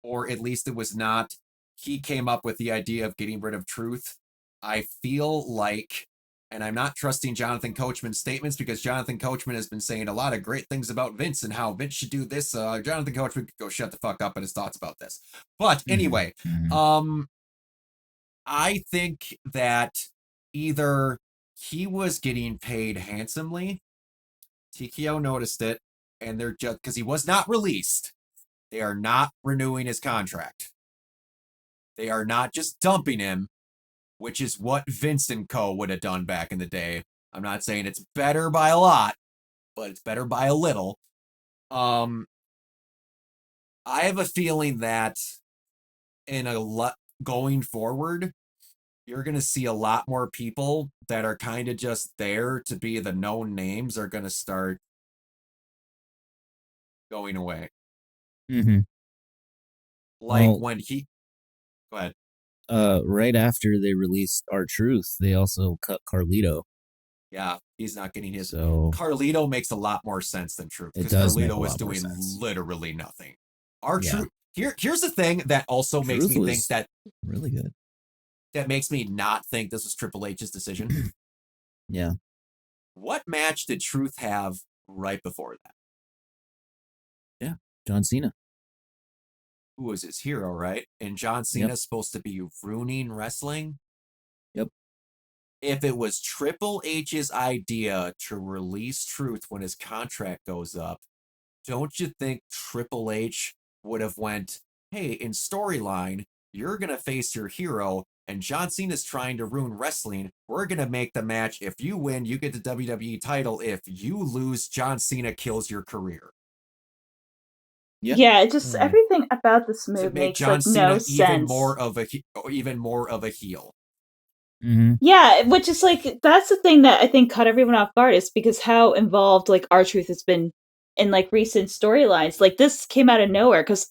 Or at least it was not. He came up with the idea of getting rid of Truth. I feel like, and I'm not trusting Jonathan Coachman's statements because Jonathan Coachman has been saying a lot of great things about Vince and how Vince should do this. Jonathan Coachman could go shut the fuck up on his thoughts about this. But anyway, I think that either he was getting paid handsomely, TKO noticed it, and they're just, because he was not released, they are not renewing his contract. They are not just dumping him, which is what Vince and Co. would have done back in the day. I'm not saying it's better by a lot, but it's better by a little. I have a feeling that going forward, you're going to see a lot more people that are kind of just there to be the known names are going to start going away. Like Well, when he... Go ahead. Right after they released R-Truth, they also cut Carlito. Yeah, he's not getting his... So Carlito makes a lot more sense than Truth. It Because does make Carlito a was lot more doing sense. literally nothing. R-Truth... Yeah. Here's the thing that also makes Truth me think was that... really good. That makes me not think this was Triple H's decision. Yeah. What match did Truth have right before that? Yeah, John Cena. Who was his hero, right? And John Cena's supposed to be ruining wrestling? Yep. If it was Triple H's idea to release Truth when his contract goes up, don't you think Triple H would have went, hey, in storyline, you're going to face your hero, and John Cena's trying to ruin wrestling. We're going to make the match. If you win, you get the WWE title. If you lose, John Cena kills your career. Yeah, just everything about this move to make makes John like Cena no sense. Even more of a heel. Yeah, which is like that's the thing that I think caught everyone off guard is because how involved like R-Truth has been in like recent storylines. Like this came out of nowhere because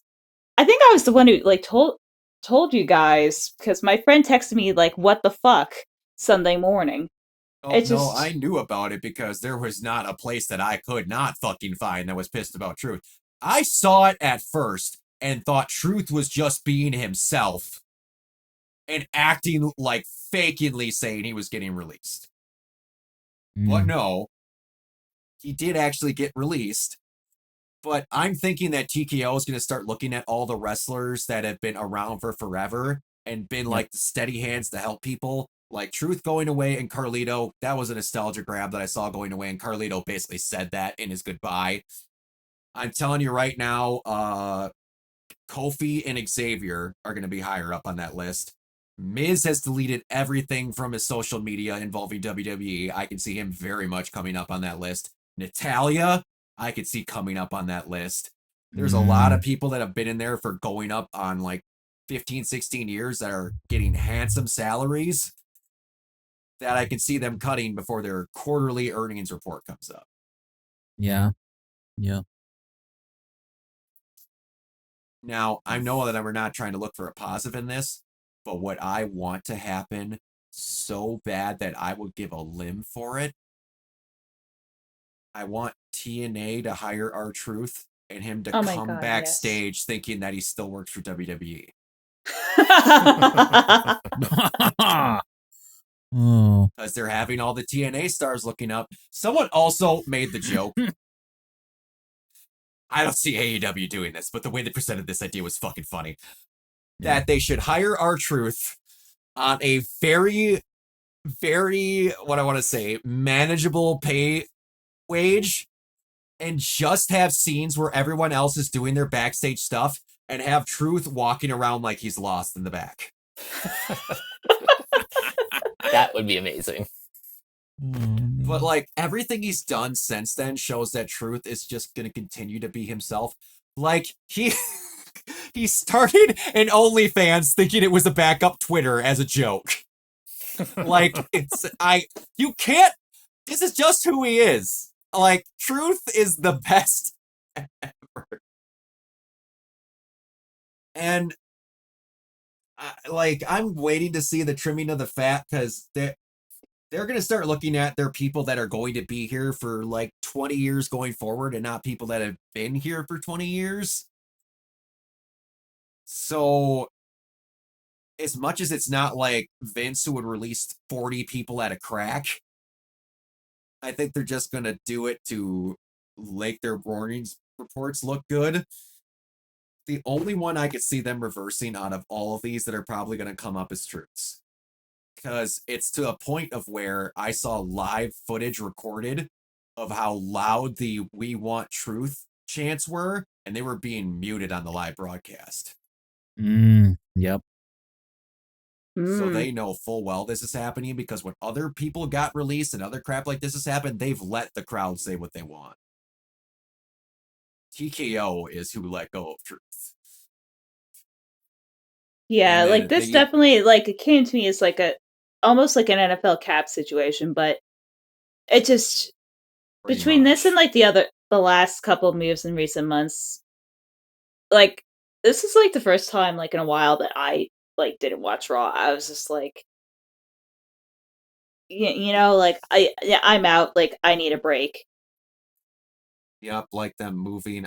I think I was the one who like told you guys because my friend texted me like what the fuck Sunday morning. Oh, no, I knew about it because there was not a place that I could not fucking find that was pissed about Truth. I saw it at first and thought Truth was just being himself and acting like fakingly saying he was getting released. But no, he did actually get released. But I'm thinking that TKO is going to start looking at all the wrestlers that have been around for forever and been like the steady hands to help people. Like Truth going away and Carlito, that was a nostalgia grab that I saw going away, and Carlito basically said that in his goodbye. I'm telling you right now, Kofi and Xavier are going to be higher up on that list. Miz has deleted everything from his social media involving WWE. I can see him very much coming up on that list. Natalia, I could see coming up on that list. There's a lot of people that have been in there for going up on like 15, 16 years that are getting handsome salaries that I can see them cutting before their quarterly earnings report comes up. Yeah. Now, I know that we're not trying to look for a positive in this, but what I want to happen so bad that I would give a limb for it, I want TNA to hire R-Truth and him to come backstage thinking that he still works for WWE. Because they're having all the TNA stars looking up. Someone also made the joke. I don't see AEW doing this, but the way they presented this idea was fucking funny. That they should hire R-Truth on a very, very, what I want to say, manageable pay wage, and just have scenes where everyone else is doing their backstage stuff and have Truth walking around like he's lost in the back. That would be amazing. But like everything he's done since then shows that Truth is just gonna continue to be himself. Like he he started an OnlyFans thinking it was a backup Twitter as a joke. Like you can't. This is just who he is. Like Truth is the best ever. And I'm waiting to see the trimming of the fat because they're going to start looking at their people that are going to be here for like 20 years going forward and not people that have been here for 20 years. So as much as it's not like Vince who would release 40 people at a crack, I think they're just going to do it to make their warnings reports look good. The only one I could see them reversing out of all of these that are probably going to come up is Truths. Because it's to a point of where I saw live footage recorded of how loud the "We Want Truth" chants were, and they were being muted on the live broadcast. Yep. So they know full well this is happening, because when other people got released and other crap like this has happened, they've let the crowd say what they want. TKO is who let go of Truth. Yeah, like this definitely like it came to me as like almost like an NFL cap situation, but it just between this and like the last couple of moves in recent months, like this is like the first time like in a while that I like didn't watch Raw. I was just like, you know, like I'm out. Like I need a break. Yep, like them moving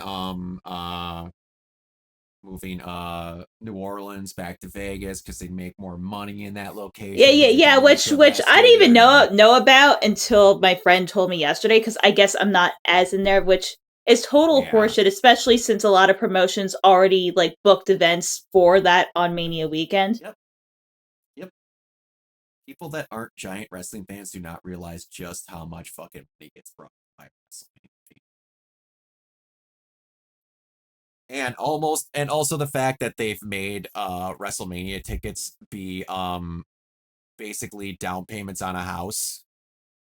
New Orleans back to Vegas because they make more money in that location. Yeah. Which I didn't even know about until my friend told me yesterday, because I guess I'm not as in there, which is total horseshit, especially since a lot of promotions already like booked events for that on Mania weekend. Yep. People that aren't giant wrestling fans do not realize just how much fucking money gets brought by wrestling. And also the fact that they've made WrestleMania tickets be basically down payments on a house.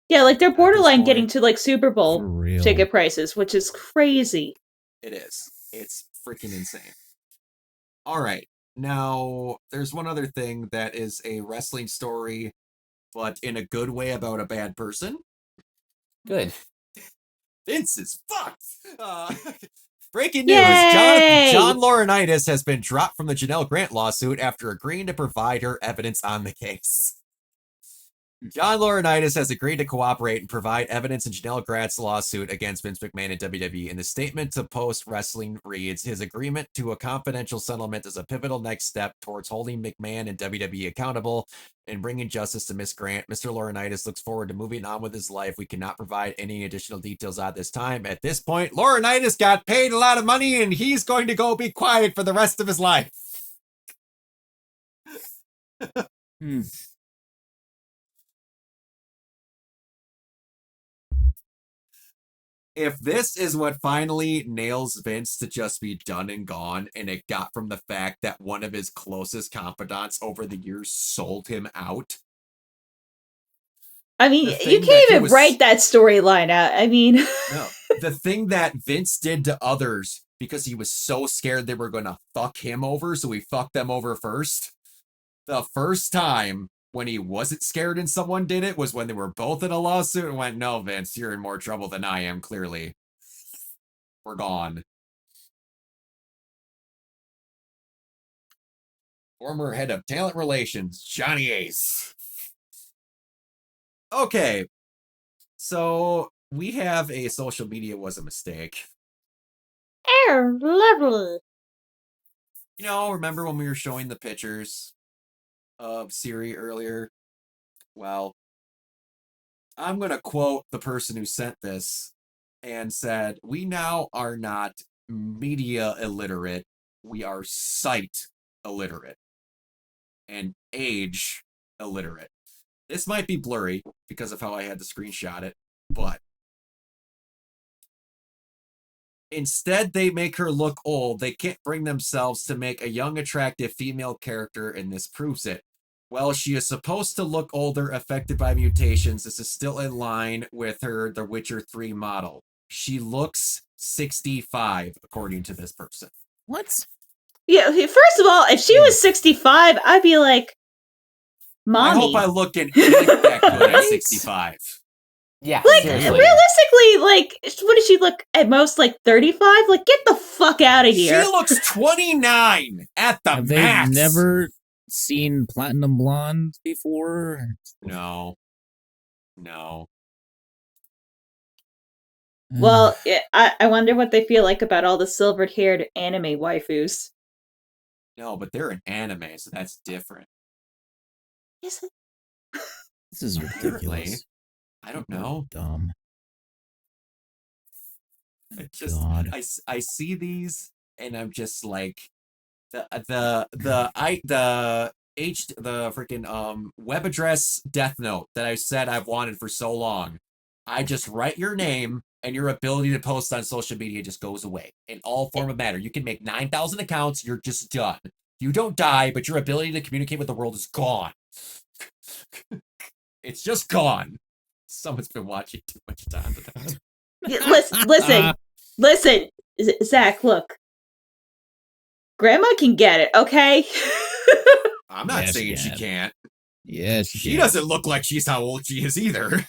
Yeah, like they're borderline getting to like Super Bowl ticket prices, which is crazy. It is. It's freaking insane. All right. Now, there's one other thing that is a wrestling story, but in a good way about a bad person. Good. Vince is fucked. Breaking news, John Laurinaitis has been dropped from the Janelle Grant lawsuit after agreeing to provide her evidence on the case. John Laurinaitis has agreed to cooperate and provide evidence in Janelle Grant's lawsuit against Vince McMahon and WWE. In the statement to Post Wrestling reads, his agreement to a confidential settlement is a pivotal next step towards holding McMahon and WWE accountable and bringing justice to Miss Grant. Mr. Laurinaitis looks forward to moving on with his life. We cannot provide any additional details at this time. At this point, Laurinaitis got paid a lot of money and he's going to go be quiet for the rest of his life. If this is what finally nails Vince to just be done and gone, and it got from the fact that one of his closest confidants over the years sold him out. I mean, you can't even write that storyline out. I mean, no, the thing that Vince did to others because he was so scared they were going to fuck him over, so he fucked them over first. The first time when he wasn't scared and someone did it was when they were both in a lawsuit and went, no, Vince, you're in more trouble than I am, clearly. We're gone. Former head of talent relations, Johnny Ace. Okay. So we have a social media was a mistake. Lovely. You know, remember when we were showing the pictures of Siri earlier? Well, I'm going to quote the person who sent this and said, we now are not media illiterate. We are site illiterate. And age illiterate. This might be blurry because of how I had to screenshot it, but instead they make her look old. They can't bring themselves to make a young, attractive female character, and this proves it. Well, she is supposed to look older, affected by mutations. This is still in line with her The Witcher 3 model. She looks 65, according to this person. What? Yeah, first of all, if she was 65, I'd be like, Mommy. I hope I look an ain't that good at 65. Yeah, Like, seriously. realistically, like, what does she look at most, like, 35? Like, get the fuck out of here. She looks 29 at the Have max. they never seen Platinum Blonde before? No. Well, yeah, I wonder what they feel like about all the silvered-haired anime waifus. No, but they're an anime, so that's different. Is it? This is Apparently. ridiculous. I don't know. Dumb. I just God. I see these and I'm just like the freaking web address death note that I said I've wanted for so long. I just write your name and your ability to post on social media just goes away in all form of matter. You can make 9,000 accounts, you're just done. You don't die, but your ability to communicate with the world is gone. It's just gone. Someone's been watching too much time to that. Yeah, listen, Zach, look. Grandma can get it, okay? I'm not Yeah, saying she can. can't. Yeah, She doesn't look like she's how old she is either.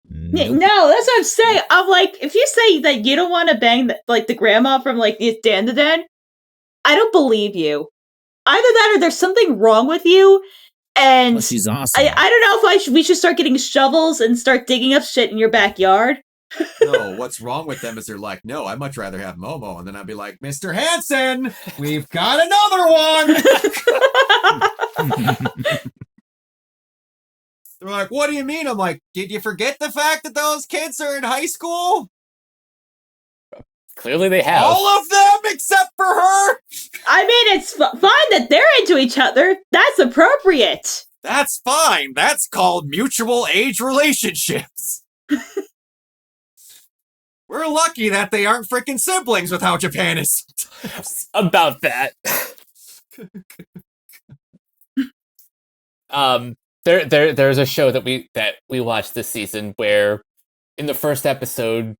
Nope. No, that's what I'm saying. I'm like, if you say that you don't want to bang the grandma from like the Dan to Den, I don't believe you. Either that or there's something wrong with you. And Well, she's awesome. I don't know if we should start getting shovels and start digging up shit in your backyard. No, what's wrong with them is they're like, no, I'd much rather have Momo. And then I'd be like, Mr. Hanson, we've got another one. They're like, what do you mean? I'm like, did you forget the fact that those kids are in high school? Clearly they have. All of them except for her? I mean, it's fine that they're into each other. That's appropriate. That's fine. That's called mutual age relationships. We're lucky that they aren't freaking siblings with how Japan is. About that. There's a show that we watched this season where in the first episode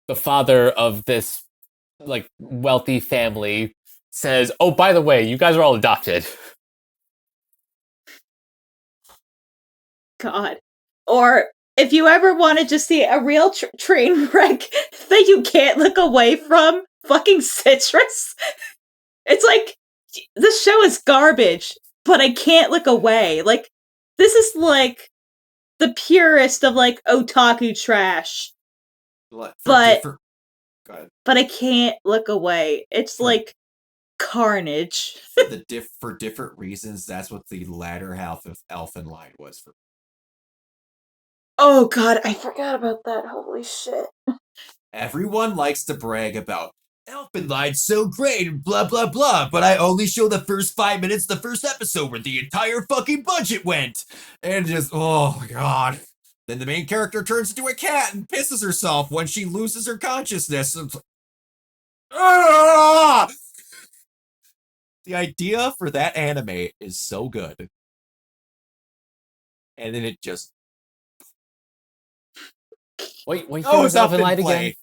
the father of this like wealthy family says, "Oh, by the way, you guys are all adopted." God. Or if you ever want to just see a real train wreck that you can't look away from, fucking Citrus. It's like, this show is garbage, but I can't look away. Like, this is like the purest of like otaku trash. But I can't look away. It's like carnage. For different reasons, that's what the latter half of Elfen Lied was for. Oh god, I forgot about that. Holy shit. Everyone likes to brag about Elfen Lied's so great and blah blah blah, but I only show the first 5 minutes the first episode where the entire fucking budget went. And just, oh my god. Then the main character turns into a cat and pisses herself when she loses her consciousness. Ah! The idea for that anime is so good. And then it just... Wait, was Elfen Lied again?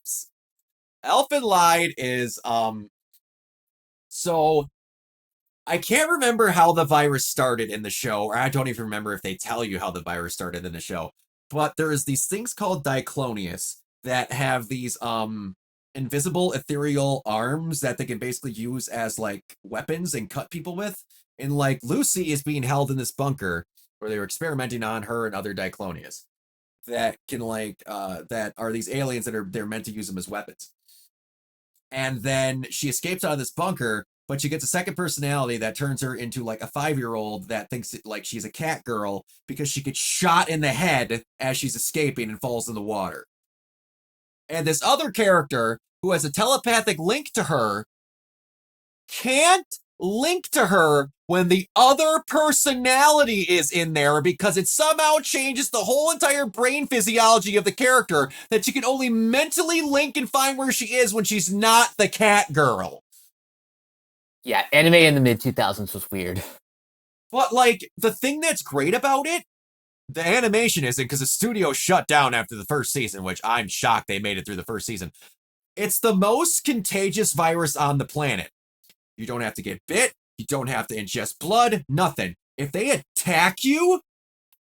Elfen Lied is, so... I can't remember how the virus started in the show, or I don't even remember if they tell you how the virus started in the show. But there's these things called Diclonius that have these, invisible ethereal arms that they can basically use as like weapons and cut people with. And like Lucy is being held in this bunker where they were experimenting on her and other Diclonius that can like that are these aliens that they're meant to use them as weapons. And then she escapes out of this bunker, but she gets a second personality that turns her into like a 5-year-old that thinks like she's a cat girl because she gets shot in the head as she's escaping and falls in the water. And this other character who has a telepathic link to her can't link to her when the other personality is in there because it somehow changes the whole entire brain physiology of the character that you can only mentally link and find where she is when she's not the cat girl. Yeah, anime in the mid 2000s was weird. But, like, the thing that's great about it, the animation isn't because the studio shut down after the first season, which I'm shocked they made it through the first season. It's the most contagious virus on the planet. You don't have to get bit. You don't have to ingest blood. Nothing. If they attack you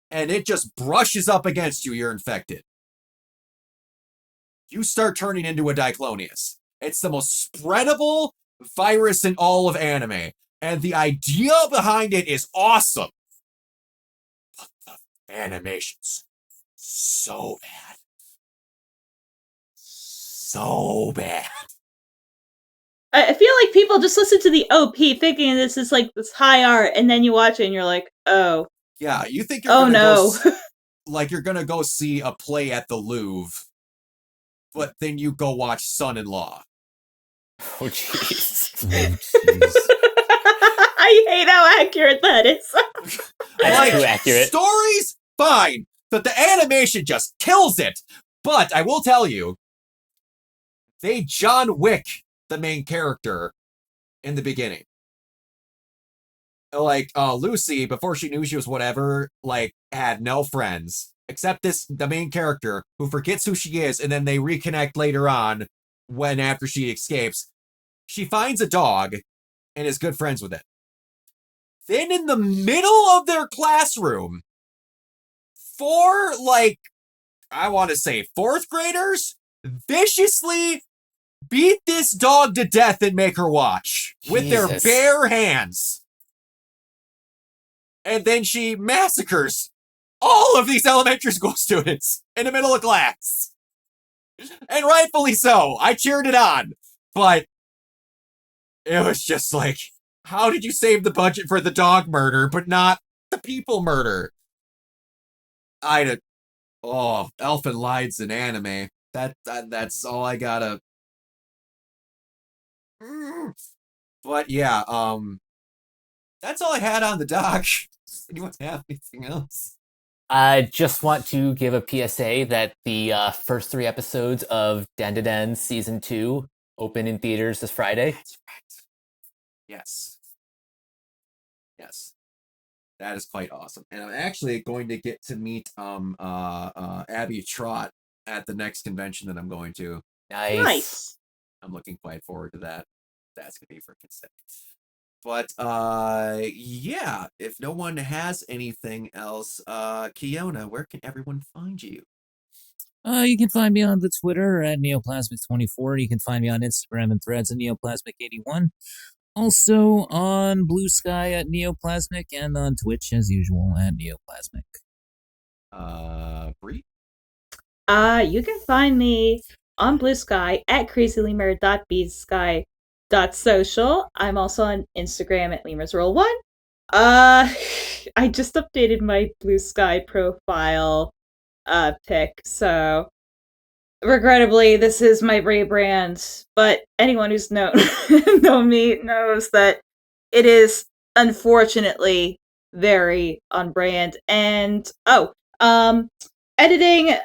and it just brushes up against you, you're infected. You start turning into a Diclonius. It's the most spreadable virus in all of anime. And the idea behind it is awesome. But the animation's so bad. So bad. I feel like people just listen to the OP thinking this is like this high art, and then you watch it and you're like, oh. Yeah, you think you're Oh gonna no. like you're gonna go see a play at the Louvre, but then you go watch Son-in-Law. Oh, jeez. Oh, jeez. I hate how accurate that is. That's Like, too accurate. Stories, fine, but the animation just kills it. But I will tell you, they John Wick the main character in the beginning. Like, Lucy, before she knew she was whatever, like, had no friends. Except the main character, who forgets who she is, and then they reconnect later on, when after she escapes. She finds a dog, and is good friends with it. Then in the middle of their classroom, 4, like, I want to say 4th graders, viciously beat this dog to death and make her watch with their Jesus. bare hands. And then she massacres all of these elementary school students in the middle of class. And rightfully so. I cheered it on. But it was just like, how did you save the budget for the dog murder, but not the people murder? Elfin Lieds in anime. That's all I gotta. But yeah, that's all I had on the doc. Anyone have anything else? I just want to give a PSA that the first 3 episodes of Dandadan Season 2 open in theaters this Friday. That's right. Yes. Yes. That is quite awesome. And I'm actually going to get to meet Abby Trott at the next convention that I'm going to. Nice. I'm looking quite forward to that. That's gonna be freaking sick. But yeah, if no one has anything else, Kiona, where can everyone find you? You can find me on the Twitter at Neoplasmic24. You can find me on Instagram and Threads at Neoplasmic81. Also on Blue Sky at Neoplasmic and on Twitch as usual at Neoplasmic. Bree? You can find me on Blue Sky at crazylemur.bsky.social. I'm also on Instagram at lemurs1. I just updated my Blue Sky profile pic, so regrettably this is my rebrand, but anyone who's known me knows that it is unfortunately very on brand. And editing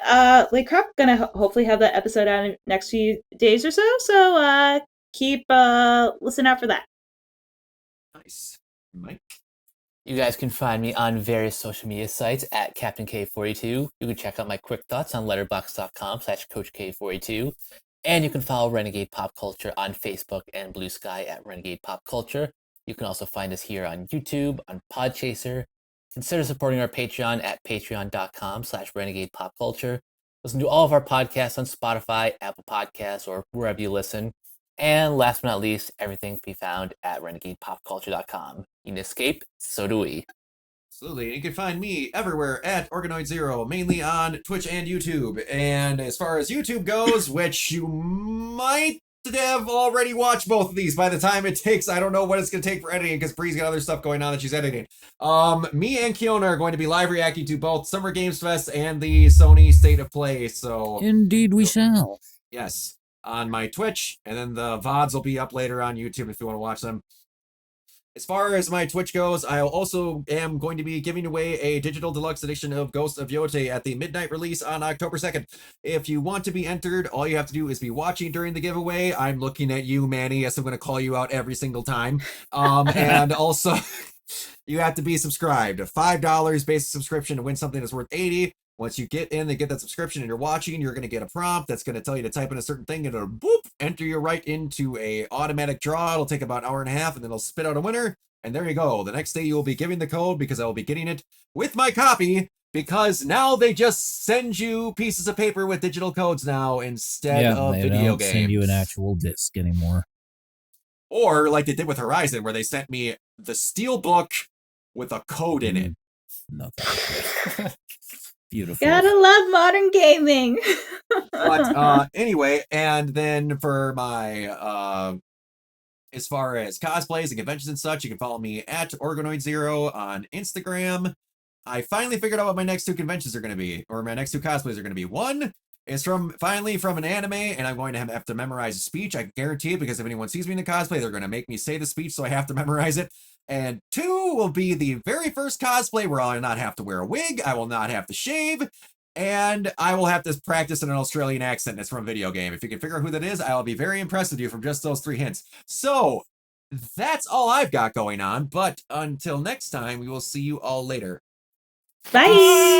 Lee Crop, gonna hopefully have that episode out in the next few days or so keep listen out for that. Nice. Mike? You guys can find me on various social media sites at Captain K42. You can check out my quick thoughts on letterboxd.com/CoachK42. And you can follow Renegade Pop Culture on Facebook and Blue Sky at Renegade Pop Culture. You can also find us here on YouTube, on Podchaser. Consider supporting our Patreon at patreon.com/Renegade Pop Culture. Listen to all of our podcasts on Spotify, Apple Podcasts, or wherever you listen. And last but not least, everything can be found at renegadepopculture.com. You can escape, so do we. Absolutely. You can find me everywhere at Organoid Zero, mainly on Twitch and YouTube. And as far as YouTube goes, which you might have already watched both of these by the time it takes, I don't know what it's going to take for editing because Bree's got other stuff going on that she's editing. Me and Kiona are going to be live reacting to both Summer Games Fest and the Sony State of Play. So Indeed we shall. yes, on my Twitch, and then the VODs will be up later on YouTube if you want to watch them. As far as my Twitch goes, I also am going to be giving away a digital deluxe edition of Ghost of Yote at the midnight release on October 2nd. If you want to be entered, all you have to do is be watching during the giveaway. I'm looking at you, Manny, yes, I'm going to call you out every single time. And also, you have to be subscribed. $5 basic subscription to win something that's worth $80. Once you get in and get that subscription and you're watching, you're going to get a prompt that's going to tell you to type in a certain thing, and it'll boop, enter you right into a automatic draw. It'll take about an hour and a half, and then it'll spit out a winner. And there you go. The next day you will be giving the code, because I will be getting it with my copy, because now they just send you pieces of paper with digital codes now instead of they video don't games. send you an actual disc anymore. Or like they did with Horizon, where they sent me the steel book with a code in it. Nothing. Beautiful. Gotta love modern gaming. But anyway, and then for my as far as cosplays and conventions and such, you can follow me at Organoid0 on Instagram. I finally figured out what my next 2 conventions are going to be, or my next 2 cosplays are going to be. One is finally from an anime, and I'm going to have to memorize a speech. I can guarantee it, because if anyone sees me in the cosplay, they're going to make me say the speech, so I have to memorize it. And 2 will be the very first cosplay where I'll not have to wear a wig, I will not have to shave, and I will have to practice in an Australian accent. It's from a video game. If you can figure out who that is, I'll be very impressed with you from just those 3 hints. So, that's all I've got going on, but until next time, we will see you all later. Bye.